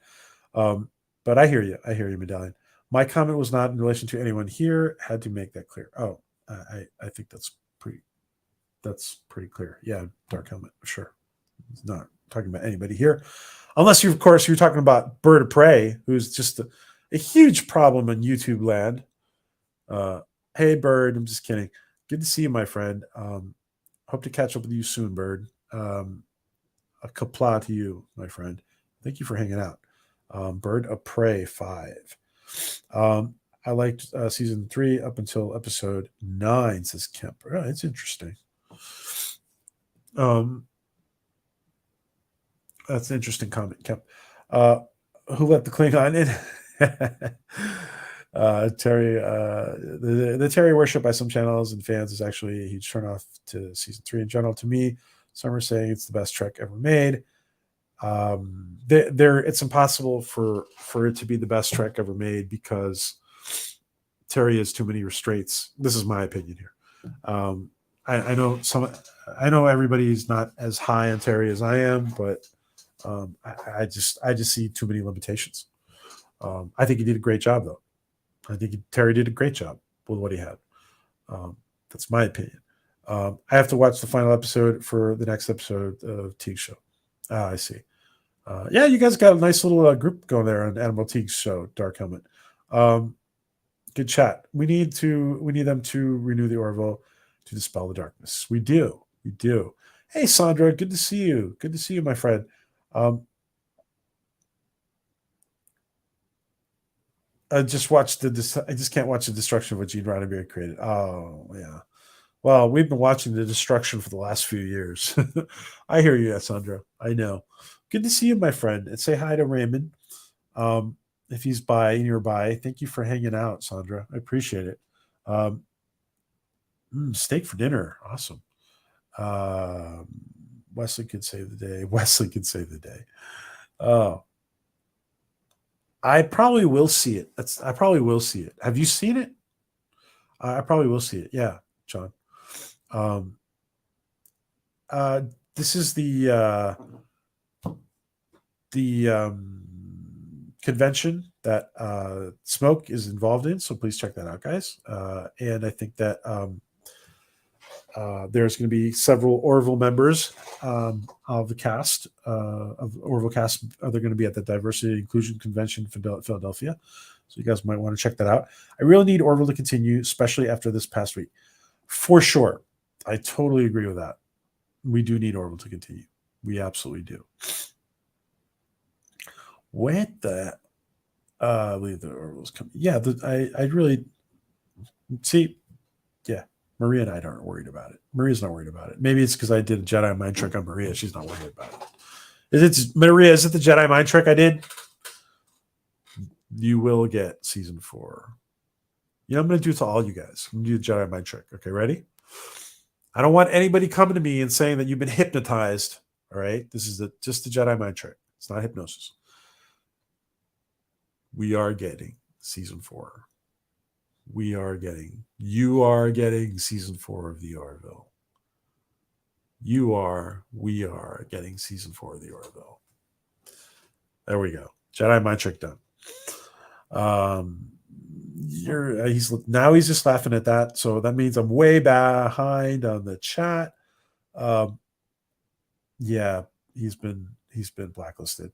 A: But I hear you, Medallion. My comment was not in relation to anyone here. Had to make that clear. Oh, I think that's pretty clear. Yeah, Dark Helmet, sure. It's not talking about anybody here, unless you're talking about Bird of Prey, who's just a huge problem in YouTube land. Hey, Bird, I'm just kidding. Good to see you, my friend. Hope to catch up with you soon, Bird. A kapla to you, my friend. Thank you for hanging out. Bird of Prey 5. I liked season 3 up until episode 9, says Kemp. Oh, it's interesting. That's an interesting comment, Kemp. Who let the Klingon in? Terry, the Terry worship by some channels and fans is actually a huge turnoff to season 3 in general. To me, some are saying it's the best Trek ever made. It's impossible for it to be the best Trek ever made because Terry has too many restraints. This is my opinion here. I know everybody's not as high on Terry as I am, but I just see too many limitations. I think he did a great job, though. I think Terry did a great job with what he had. That's my opinion. I have to watch the final episode for the next episode of Teague's show. I see. Yeah, you guys got a nice little group going there on Animal Teague's show, Dark Helmet. Good chat. We need them to renew the Orville. to dispel the darkness. We do. We do. Hey, Sandra, good to see you. Good to see you, my friend. I just can't watch the destruction of what Gene Roddenberry created. Oh, yeah. Well, we've been watching the destruction for the last few years. I hear you, Sandra. I know. Good to see you, my friend. And say hi to Raymond. If he's nearby, thank you for hanging out, Sandra. I appreciate it. Steak for dinner. Awesome. Wesley could save the day. Wesley could save the day. Oh, I probably will see it. I probably will see it. Have you seen it? I probably will see it. Yeah, John. This is the convention that Smoke is involved in. So please check that out, guys. And I think that there's going to be several Orville members of the cast of Orville cast. They're going to be at the Diversity and Inclusion Convention in Philadelphia. So you guys might want to check that out. I really need Orville to continue, especially after this past week. For sure. I totally agree with that. We do need Orville to continue. We absolutely do. What the? I believe the Orville's coming. Yeah, I really see. Yeah, Maria and I aren't worried about it. Maria's not worried about it. Maybe it's because I did a Jedi mind trick on Maria. She's not worried about it. Is it the Jedi mind trick I did? You will get season 4. You know, I'm going to do it to all you guys. I'm going to do the Jedi mind trick. Okay, ready? I don't want anybody coming to me and saying that you've been hypnotized. All right? This is just the Jedi mind trick. It's not hypnosis. We are getting season 4. You are getting season 4 of the Orville. We are getting season 4 of the Orville. There we go. Jedi mind trick done. He's just laughing at that. So that means I'm way behind on the chat. Yeah, he's been blacklisted.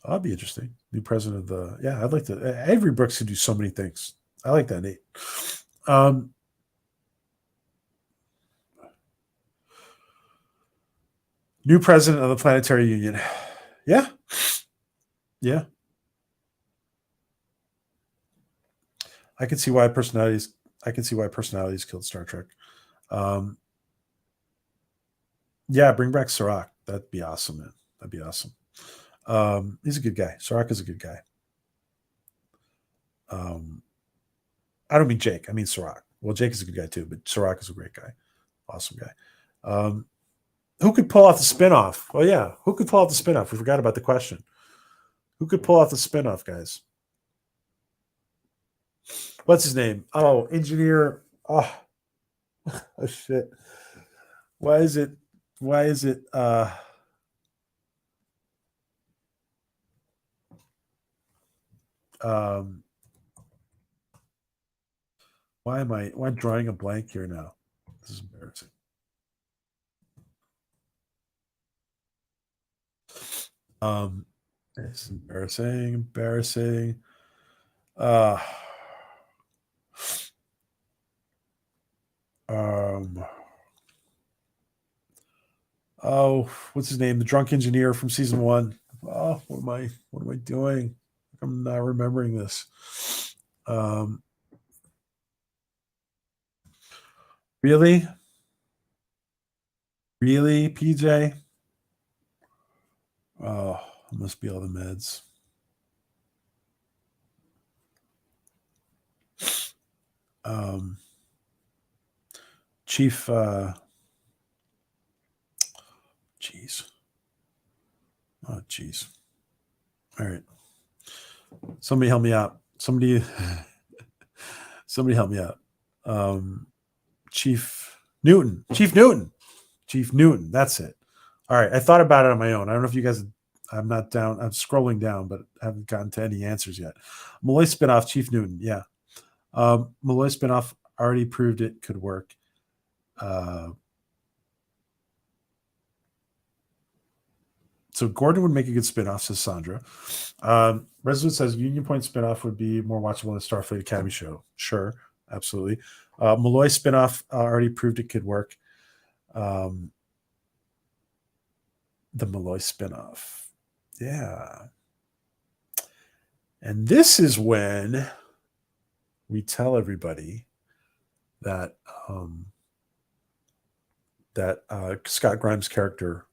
A: That'd be interesting. New president of the I'd like to. Avery Brooks could do so many things. I like that, Nate. New president of the Planetary Union. Yeah. I can see why personalities killed Star Trek. Yeah, bring back Serac. That'd be awesome, man. That'd be awesome. He's a good guy. Serac is a good guy. I don't mean Jake. I mean Serac. Well, Jake is a good guy too, but Serac is a great guy. Awesome guy. Who could pull off the spinoff? Oh, yeah. Who could pull off the spinoff? We forgot about the question. Who could pull off the spinoff, guys? What's his name? Oh, engineer. Oh, oh shit. Why is it? Why am I drawing a blank here now? This is embarrassing. It's embarrassing. Oh, what's his name? The drunk engineer from season 1. Oh, what am I doing? I'm not remembering this. Really, PJ? Oh, it must be all the meds. Chief, jeez. Oh, jeez. All right. Somebody help me out. Somebody help me out. Chief Newton. That's it. All right. I thought about it on my own. I don't know if you guys, I'm not down. I'm scrolling down, but I haven't gotten to any answers yet. Malloy spinoff, Chief Newton. Yeah. Malloy spinoff already proved it could work. So Gordon would make a good spinoff, says Sandra. Resolute says Union Point spinoff would be more watchable than the Starfleet Academy show. Sure. absolutely. Malloy spinoff already proved it could work. The Malloy spinoff. Yeah. And this is when we tell everybody that Scott Grimes' character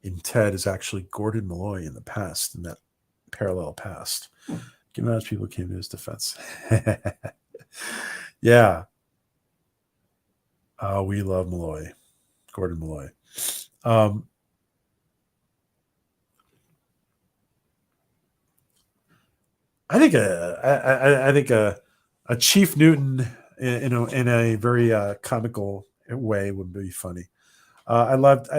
A: in Ted is actually Gordon Malloy in the past, in that parallel past. Given as people came to his defense. Yeah. We love Malloy, Gordon Malloy. I think a Chief Newton in a very comical way would be funny. I loved.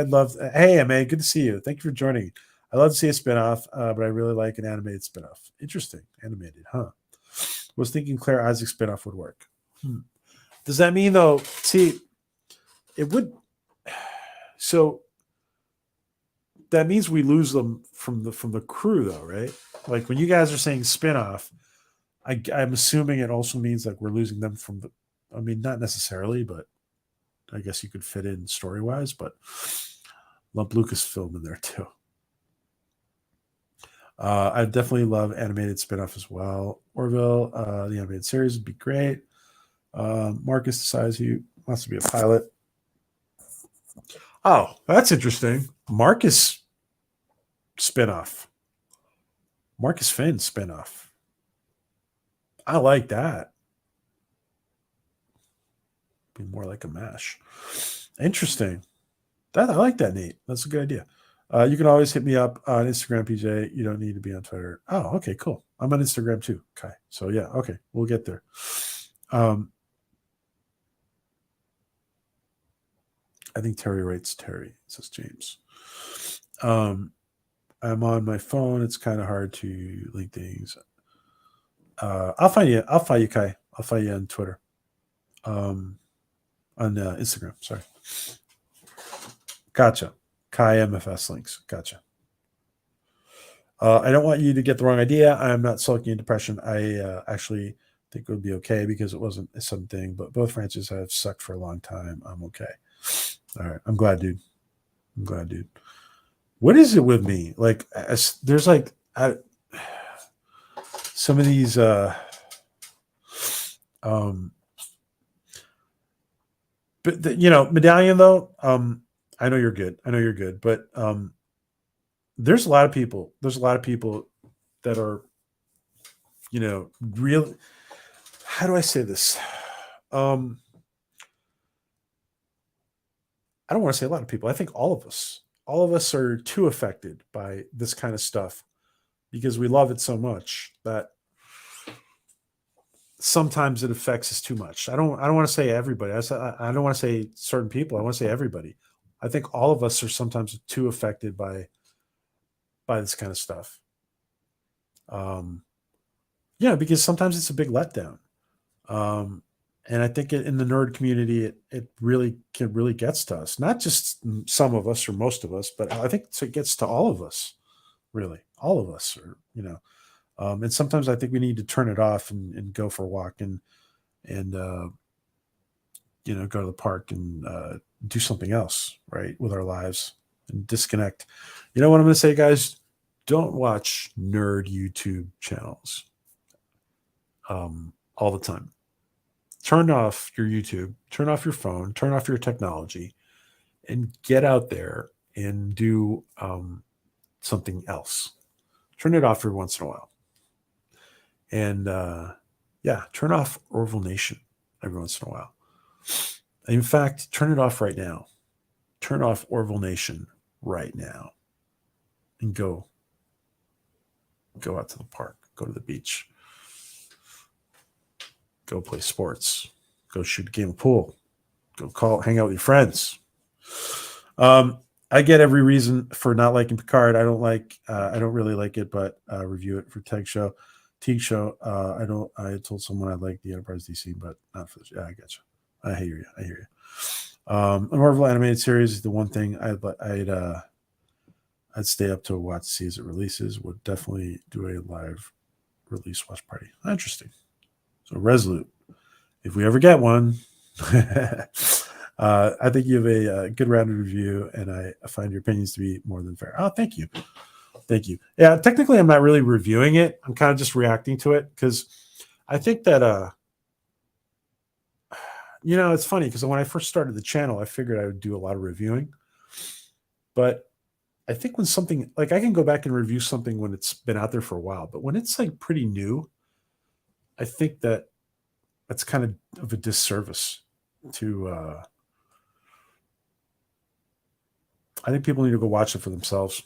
A: Hey, man, good to see you. Thank you for joining. I love to see a spinoff, but I really like an animated spinoff. Interesting, animated, huh? Was thinking Claire Isaac spinoff would work. Does that mean though? See, it would. So that means we lose them from the crew, though, right? Like when you guys are saying spinoff, I'm assuming it also means like we're losing them from the. I mean, not necessarily, but I guess you could fit in story wise. But lump Lucasfilm in there too. I definitely love animated spinoff as well. Orville, the animated series would be great. Marcus decides he wants to be a pilot. Oh, that's interesting. Marcus spinoff. Marcus Finn spinoff. I like that. Be more like a MASH. Interesting. I like that, Nate. That's a good idea. You can always hit me up on Instagram, PJ. You don't need to be on Twitter. Oh, okay, cool. I'm on Instagram too. Okay. So yeah, okay. We'll get there. I think Terry writes Terry, says James. I'm on my phone. It's kind of hard to link things. I'll find you, Kai. I'll find you on Twitter. On Instagram. Sorry. Gotcha. Kai MFS links. Gotcha. I don't want you to get the wrong idea. I'm not sulking in depression. I actually think it would be okay because it wasn't something, but both franchises have sucked for a long time. I'm okay. All right. I'm glad, dude. What is it with me? Like, there's like some of these, but Medallion though, I know you're good. But there's a lot of people that are, real. How do I say this? I don't want to say a lot of people. I think all of us are too affected by this kind of stuff because we love it so much that sometimes it affects us too much. I don't want to say everybody. I don't want to say certain people. I want to say everybody. I think all of us are sometimes too affected by this kind of stuff. Because sometimes it's a big letdown. And I think in the nerd community, it really gets to us. Not just some of us or most of us, but I think it gets to all of us. Really, all of us are, and sometimes I think we need to turn it off and go for a walk and go to the park and do something else, right, with our lives and disconnect. You know what I'm going to say, guys? Don't watch nerd YouTube channels all the time. Turn off your YouTube, turn off your phone, turn off your technology, and get out there and do something else. Turn it off every once in a while. And turn off Orville Nation every once in a while. In fact, turn it off right now. Turn off Orville Nation right now. And go out to the park. Go to the beach. Go play sports. Go shoot a game of pool. Go hang out with your friends. I get every reason for not liking Picard. I don't really like it, but review it for Teague Show. I told someone I like the Enterprise DC, but not for this. Yeah, I get you. I hear you. An Orville animated series is the one thing I'd stay up to watch, see as it releases. Would definitely do a live release watch party. Interesting. So Resolute. if we ever get one. I think you have a good rounded review, and I find your opinions to be more than fair. Oh, thank you. Thank you. Yeah, technically, I'm not really reviewing it. I'm kind of just reacting to it because I think that, it's funny because when I first started the channel, I figured I would do a lot of reviewing. But I think when something like I can go back and review something when it's been out there for a while, but when it's like pretty new, I think that that's kind of a disservice to. I think people need to go watch it for themselves,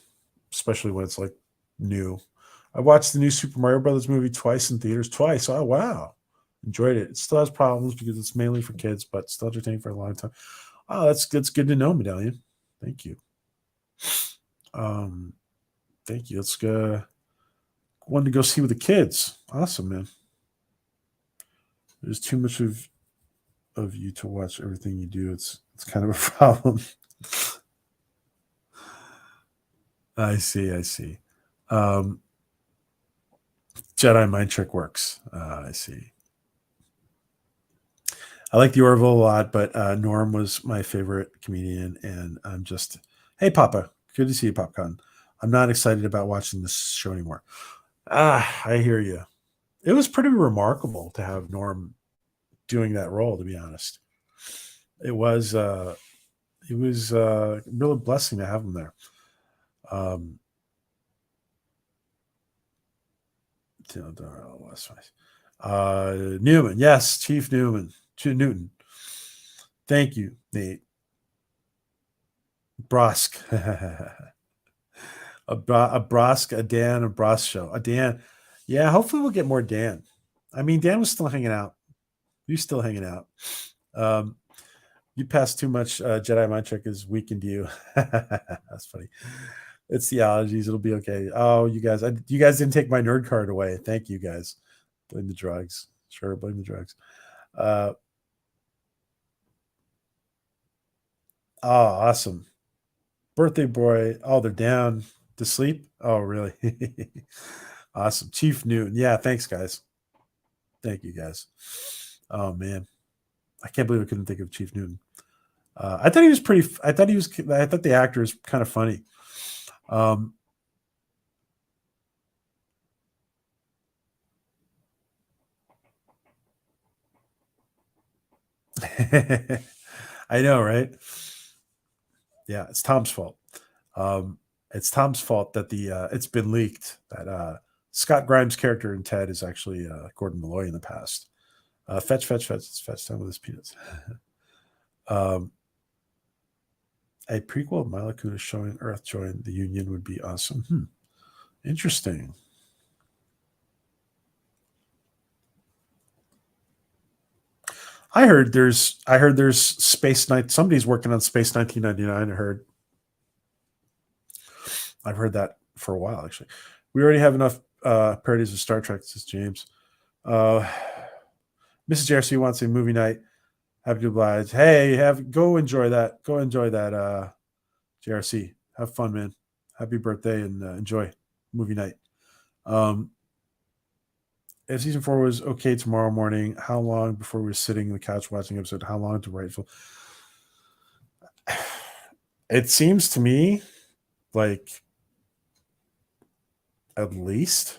A: especially when it's like new. I watched the new Super Mario Brothers movie twice in theaters. Twice. Oh wow, enjoyed it. It still has problems because it's mainly for kids, but still entertaining for a long time. Oh, that's good to know, Medallion. Thank you. Thank you. Let's go. Wanted to go see with the kids. Awesome, man. There's too much of you to watch everything you do. It's kind of a problem. I see. Jedi mind trick works. I see. I like the Orville a lot, but Norm was my favorite comedian, and I'm just, hey, Papa, good to see you, Popcorn. I'm not excited about watching this show anymore. I hear you. It was pretty remarkable to have Norm doing that role, to be honest. It was a real blessing to have him there. Newman, yes, Chief Newton. Thank you, Nate. Brosk. a Brosk, a Dan, a Brosk show. A Dan. Yeah, hopefully we'll get more Dan. I mean, Dan was still hanging out. You're still hanging out. You passed too much. Jedi mind trick has weakened you. That's funny. It's the allergies. It'll be okay. Oh, you guys didn't take my nerd card away. Thank you, guys. Blame the drugs. Sure, blame the drugs. Oh, awesome. Birthday boy. Oh, they're down to sleep. Oh, really? Awesome. Chief Newton. Yeah, thanks, guys. Thank you, guys. Oh man, I can't believe I couldn't think of Chief Newton. I thought he was pretty. I thought the actor is kind of funny. I know, right? Yeah, it's Tom's fault. It's Tom's fault that it's been leaked that Scott Grimes' character in Ted is actually Gordon Malloy in the past. Fetch. It's fetch time with his peanuts. A prequel of Mila Kunis showing Earth join the Union would be awesome. Interesting. I heard there's Space Night. Somebody's working on Space 1999. I've heard that for a while, actually. We already have enough parodies of Star Trek, says James. Mrs. JRC wants a movie night. Happy to oblige. Hey, go enjoy that. Go enjoy that, JRC. Have fun, man. Happy birthday and enjoy movie night. If season 4 was okay tomorrow morning, how long before we're sitting on the couch watching episode? How long to write? It seems to me like at least.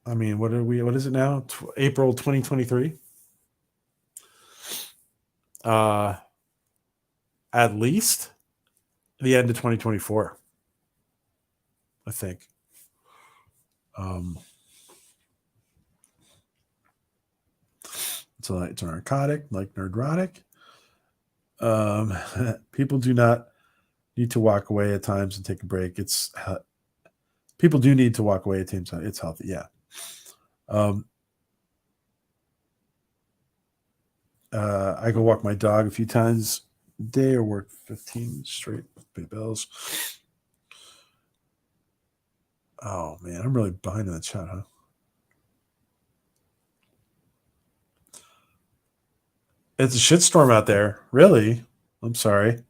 A: I mean, what is it now? April 2023? At least the end of 2024, I think. It's a narcotic, like nerdrotic. People do not need to walk away at times and take a break. People do need to walk away at times. It's healthy, yeah. I go walk my dog a few times a day or work 15 straight pay bills. Oh man, I'm really behind in the chat, huh? It's a shitstorm out there. Really? I'm sorry.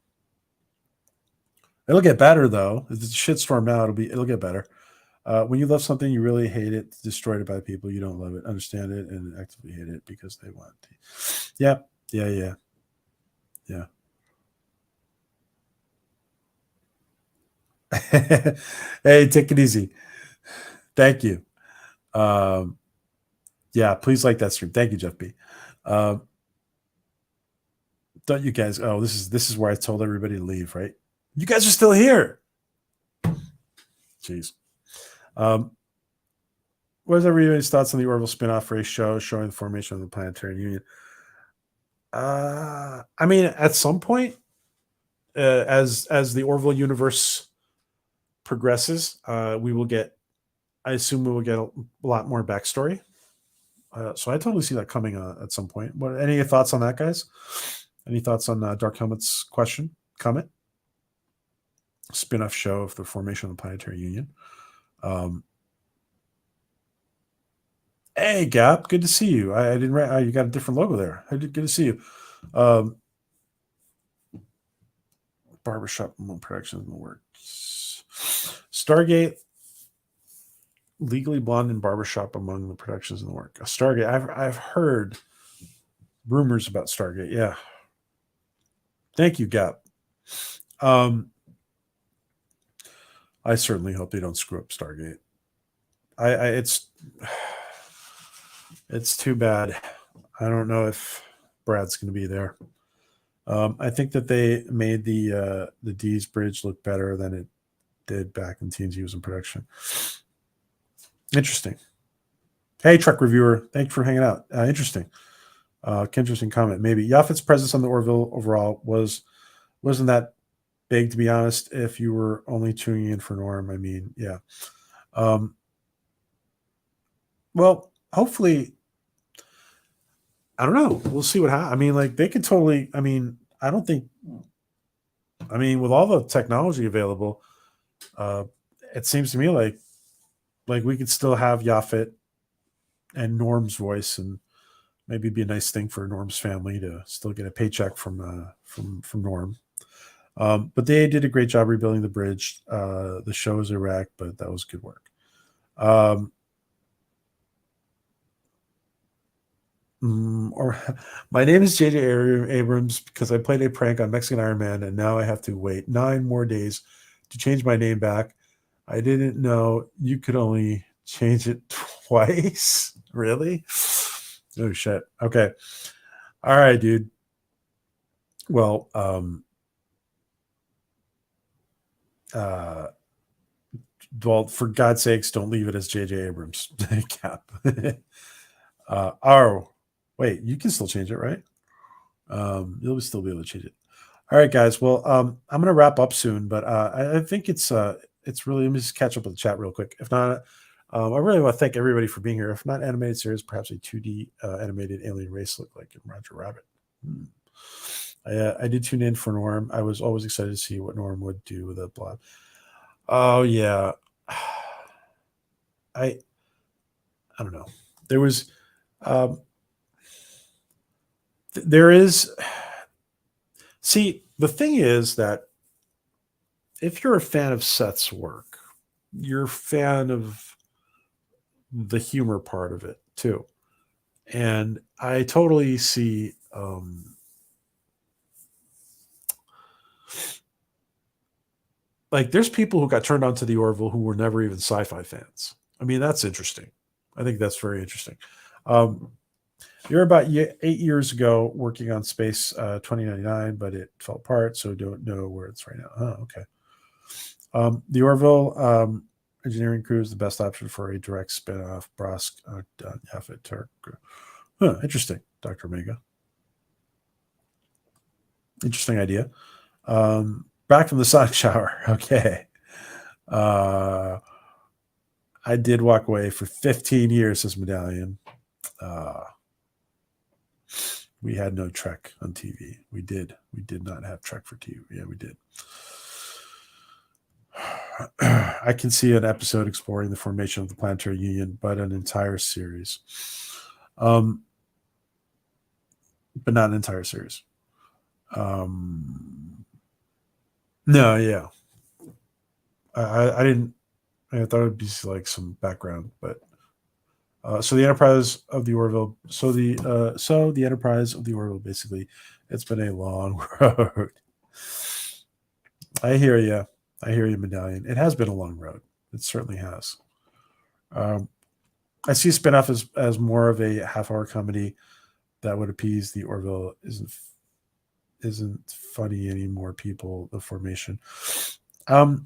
A: It'll get better though. If it's a shitstorm now, it'll get better. When you love something, you really hate it, destroyed it by people. You don't love it, understand it, and actively hate it because they want to. Yeah, yeah. Hey, take it easy. Thank you. Um, yeah, please like that stream. Thank you, Jeff B. Um, don't you guys? Oh, this is where I told everybody to leave, right? You guys are still here. Jeez. What is everybody's thoughts on the Orville spinoff race show showing the formation of the Planetary Union? I mean, at some point, as the Orville universe progresses, we will get. I assume we will get a lot more backstory. So I totally see that coming at some point. What? Any thoughts on that, guys? Any thoughts on Dark Helmet's comment? Spin-off show of the formation of the Planetary Union. Hey, Gap, good to see you. I didn't. You got a different logo there. Good to see you. Barbershop Productions in the works. Stargate, Legally Blonde and Barbershop among the productions in the work. Stargate. I've heard rumors about Stargate. Yeah. Thank you, Gap. I certainly hope they don't screw up Stargate. It's too bad. I don't know if Brad's going to be there. I think that they made the D's bridge look better than it did back in TNG was in production. Interesting. Hey, Trek reviewer, thank you for hanging out. Interesting. Interesting comment. Maybe Yaphet's presence on the Orville overall wasn't that big, to be honest. If you were only tuning in for Norm, I mean, yeah. Well, hopefully, I don't know. We'll see what happens. I mean, like they could totally. I mean, I don't think. I mean, with all the technology available, it seems to me like we could still have Yaphet and Norm's voice, and maybe be a nice thing for Norm's family to still get a paycheck from Norm. But they did a great job rebuilding the bridge. The show is Iraq, but that was good work. Or my name is JJ Abrams because I played a prank on Mexican Iron Man, and now I have to wait 9 more days to change my name back. I didn't know you could only change it twice. Really? Oh shit. Okay. All right, dude. Well, well, for God's sakes, don't leave it as JJ Abrams. Cap. Wait, you can still change it, right? You'll still be able to change it. All right, guys. Well, I'm going to wrap up soon, but I think it's really. Let me just catch up with the chat real quick. If not, I really want to thank everybody for being here. If not animated series, perhaps a 2D animated alien race look like in Roger Rabbit. I did tune in for Norm. I was always excited to see what Norm would do with a blob. Oh yeah, I don't know. There was, there is. See, the thing is that if you're a fan of Seth's work, you're a fan of the humor part of it too. And I totally see like there's people who got turned on to the Orville who were never even sci-fi fans. I mean, that's interesting. I think that's very interesting. You're about 8 years ago working on Space 2099, but it fell apart, so don't know where it's right now. Oh, okay. The Orville engineering crew is the best option for a direct spin-off. Brosk, Yaphet, Turk. Interesting, Dr. Omega. Interesting idea. Back from the sonic shower. Okay. I did walk away for 15 years as Medallion. We had no Trek on TV. We did not have Trek for TV. Yeah, we did. I can see an episode exploring the formation of the Planetary Union, but an entire series. But not an entire series. No, yeah. I didn't I thought it'd be like some background, but so the Enterprise of the Orville. So the Enterprise of the Orville. Basically, it's been a long road. I hear you. I hear you, Medallion. It has been a long road. It certainly has. I see spinoff as more of a half-hour comedy that would appease the Orville. Isn't funny anymore. People, the formation. I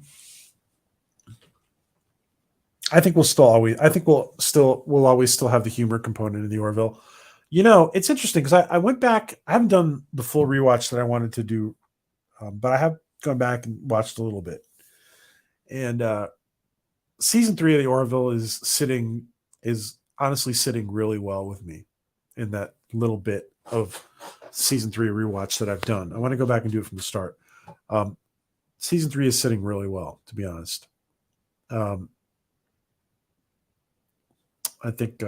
A: think we'll always still have the humor component in the Orville. You know, it's interesting because I went back. I haven't done the full rewatch that I wanted to do, but I have gone back and watched a little bit. And season 3 of the Orville is honestly sitting really well with me in that little bit of season 3 rewatch that I've done. I want to go back and do it from the start. Season 3 is sitting really well, to be honest. I think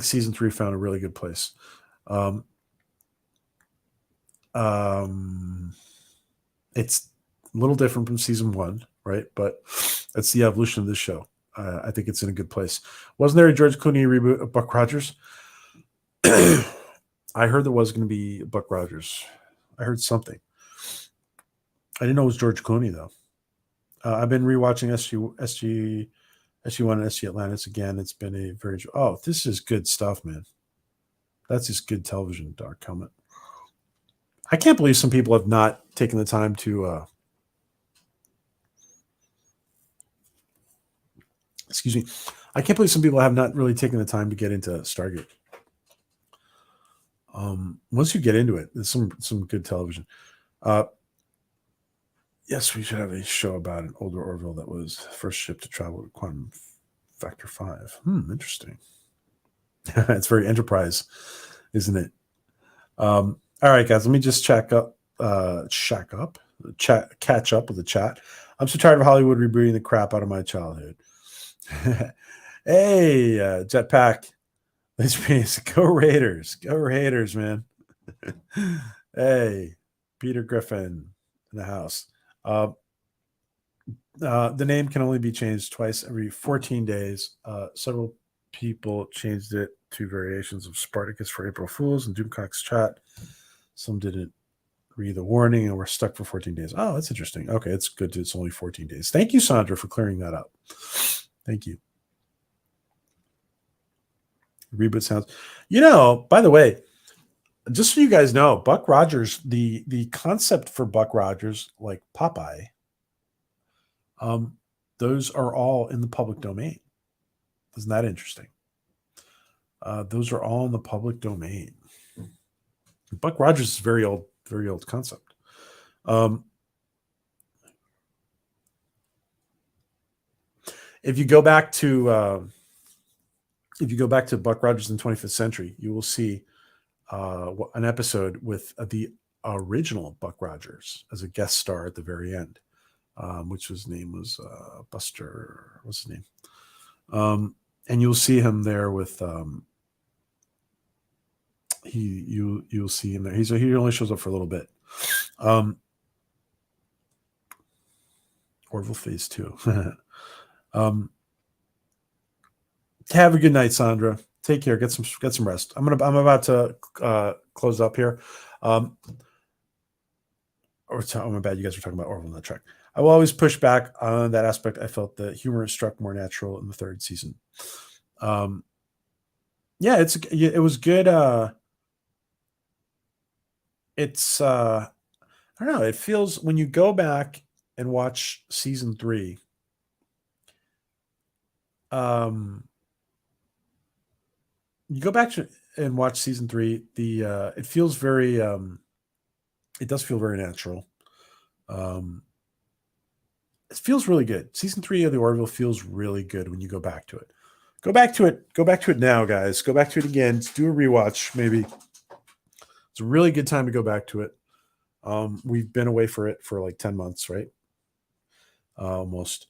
A: season 3 found a really good place. It's a little different from season 1, right? But it's the evolution of this show. I think it's in a good place. Wasn't there a George Clooney reboot of Buck Rogers? I heard there was going to be Buck Rogers. I heard something. I didn't know it was George Clooney though. I've been rewatching SG1 and SG Atlantis again. It's been a very this is good stuff, man. That's just good television. Dark Helmet. I can't believe some people have not taken the time to. Excuse me. I can't believe some people have not really taken the time to get into Stargate. Once you get into it, there's some good television. Yes, we should have a show about an older Orville that was first ship to travel with quantum factor 5. Interesting. It's very Enterprise, isn't it? All right, guys, let me just catch up with the chat. I'm so tired of Hollywood rebooting the crap out of my childhood. Hey, Jetpack. Let's go Raiders, man. Hey, Peter Griffin in the house. The name can only be changed twice every 14 days. Several people changed it to variations of Spartacus for April Fools and Doomcock's chat. Some didn't read the warning and were stuck for 14 days. Oh, that's interesting. Okay, it's good. It's only 14 days. Thank you, Sandra, for clearing that up. Thank you. Reboot sounds. By the way, just so you guys know, Buck Rogers, the concept for Buck Rogers, like Popeye, those are all in the public domain. Isn't that interesting? Those are all in the public domain. Buck Rogers is very old concept. If you go back to Buck Rogers in 25th Century, you will see an episode with the original Buck Rogers as a guest star at the very end, which his name was Buster. What's his name? And you'll see him there with you'll see him there. He only shows up for a little bit. Orville Phase 2. Have a good night, Sandra. Take care. Get some rest. I'm about to close up here. Oh my bad. You guys were talking about Orville and Star Trek. I will always push back on that aspect. I felt the humor struck more natural in the 3rd season. Yeah, it was good. It's I don't know. It feels when you go back and watch season 3. You go back and watch season 3. It feels very. It does feel very natural. It feels really good. Season 3 of the Orville feels really good when you go back to it. Go back to it now, guys. Go back to it again. Let's do a rewatch, maybe. It's a really good time to go back to it. We've been away for like 10 months, right? Almost.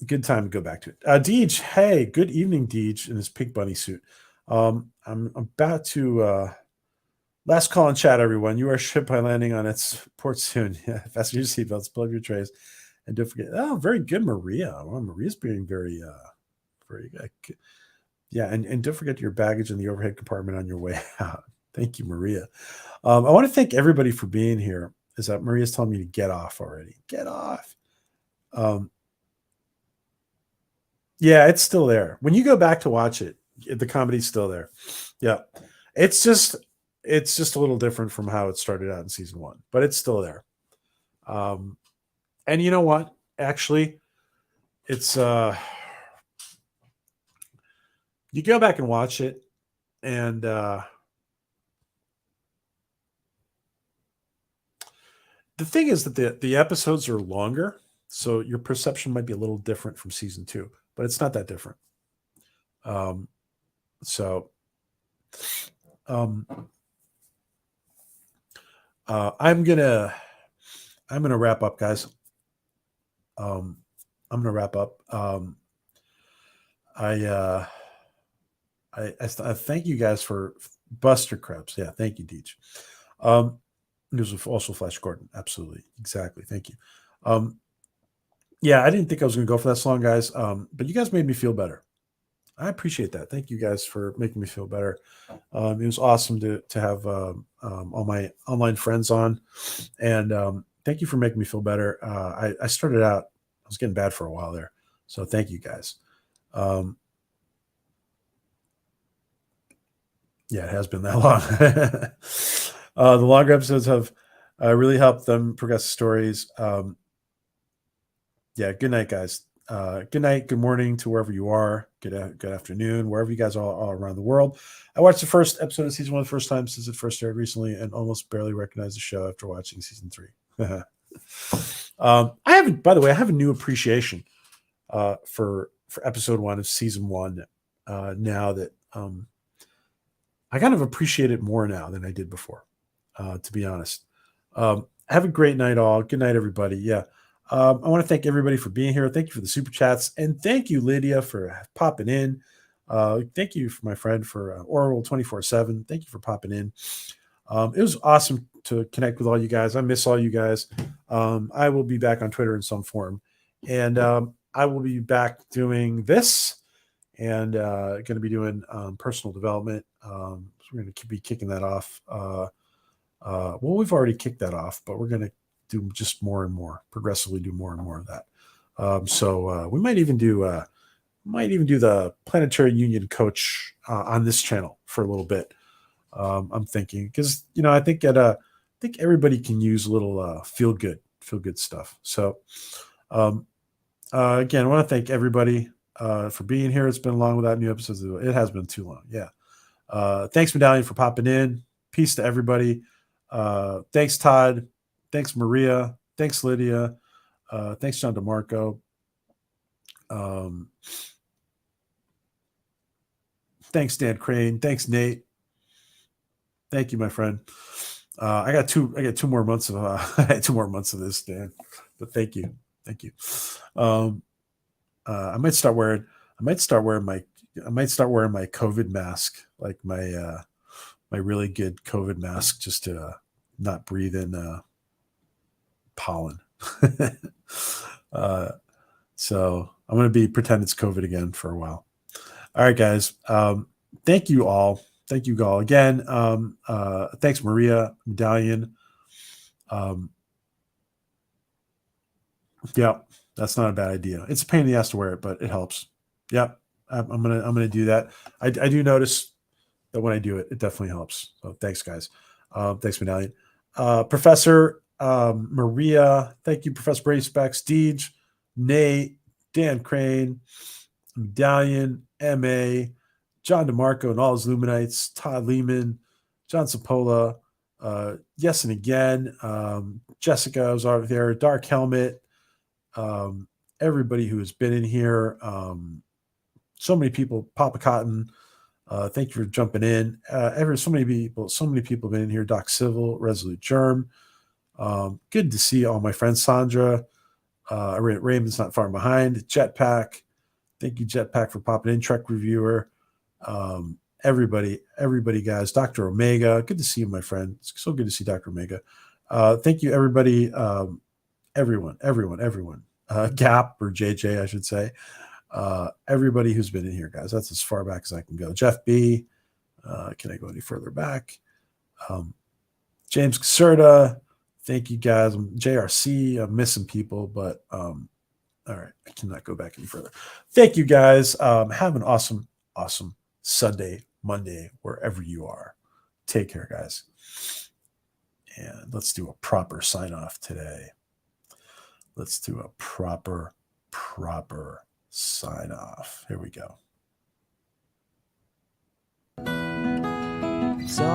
A: Good time to go back to it. Deej, hey, good evening, Deej, in his pink bunny suit. I'm about to last call in chat, everyone. You are shipped by landing on its port soon. Yeah, fasten your seatbelts, pull up your trays, And don't forget, oh, very good, Maria. Well, Maria's being very, very good. Yeah, and don't forget your baggage in the overhead compartment on your way out. Thank you, Maria. I want to thank everybody for being here. Is that Maria's telling me to get off already? Get off. Yeah, it's still there. When you go back to watch it, the comedy's still there. Yeah, it's just a little different from how it started out in season 1, but it's still there. And you know what? Actually, it's you go back and watch it, and the thing is that the episodes are longer, so your perception might be a little different from season 2, but it's not that different. So I'm gonna wrap up, guys. I'm gonna wrap up. I thank you guys for Buster Krebs. Yeah, thank you, Deej. This was also Flash Gordon. Absolutely, exactly. Thank you. Yeah, I didn't think I was gonna go for that song, guys. But you guys made me feel better. I appreciate that. Thank you guys for making me feel better. It was awesome to have all my online friends on, and thank you for making me feel better. I started out, I was getting bad for a while there, so thank you guys. Yeah, it has been that long. The longer episodes have really helped them progress the stories. Yeah, good night, guys. Good night, good morning to wherever you are. Good afternoon, wherever you guys are all around the world. I watched the first episode of season 1 the first time since it first aired recently, and almost barely recognized the show after watching season 3. I have, by the way, I have a new appreciation for episode 1 of season 1 now that I kind of appreciate it more now than I did before, to be honest. Have a great night, all. Good night, everybody. Yeah. I want to thank everybody for being here. Thank you for the super chats. And thank you, Lydia, for popping in. Thank you for my friend for Orville 24/7. Thank you for popping in. It was awesome to connect with all you guys. I miss all you guys. I will be back on Twitter in some form. And I will be back doing this and going to be doing personal development. So we're going to be kicking that off. Well, we've already kicked that off, but we're going to do just more and more, progressively do more and more of that. So we might even do the Planetary Union coach on this channel for a little bit. I'm thinking because I think everybody can use a little feel good stuff. So again, I want to thank everybody for being here. It's been long without new episodes. It has been too long. Yeah. Thanks, Medallion, for popping in. Peace to everybody. Thanks, Todd. Thanks, Maria. Thanks, Lydia. Thanks, John DeMarco. Thanks, Dan Crane. Thanks, Nate. Thank you, my friend. I got two more months of 2 more months of this, Dan. But thank you. I might start wearing my COVID mask, like my really good COVID mask, just to not breathe in pollen. So I'm going to pretend it's COVID again for a while. All right, guys. Thank you all. Thank you all again. Thanks, Maria, Medallion. Yeah, that's not a bad idea. It's a pain in the ass to wear it, but it helps. Yeah, I'm gonna do that. I do notice that when I do it, it definitely helps. So thanks, guys. Thanks, Medallion. Professor Maria, thank you, Professor Brady Specs, Deej, Nate, Dan Crane, Medallion, MA, John DeMarco and all his Luminites, Todd Lehman, John Sapola, yes and again, Jessica was over there, Dark Helmet, everybody who has been in here, so many people, Papa Cotton, thank you for jumping in. So many people have been in here. Doc Civil, Resolute Germ. Good to see all my friends. Sandra, Raymond's not far behind. Jetpack, thank you, Jetpack, for popping in. Trek Reviewer, everybody, guys. Dr. Omega, good to see you, my friend. It's so good to see Dr. Omega. Thank you, everybody. Everyone. Gap, or JJ, I should say. Everybody who's been in here, guys. That's as far back as I can go. Jeff B. Can I go any further back? James Caserta. Thank you, guys. JRC. I'm missing people, but all right. I cannot go back any further. Thank you, guys. Have an awesome, awesome Sunday, Monday, wherever you are. Take care, guys. And let's do a proper sign off today. Let's do a proper sign off. Here we go.
D: So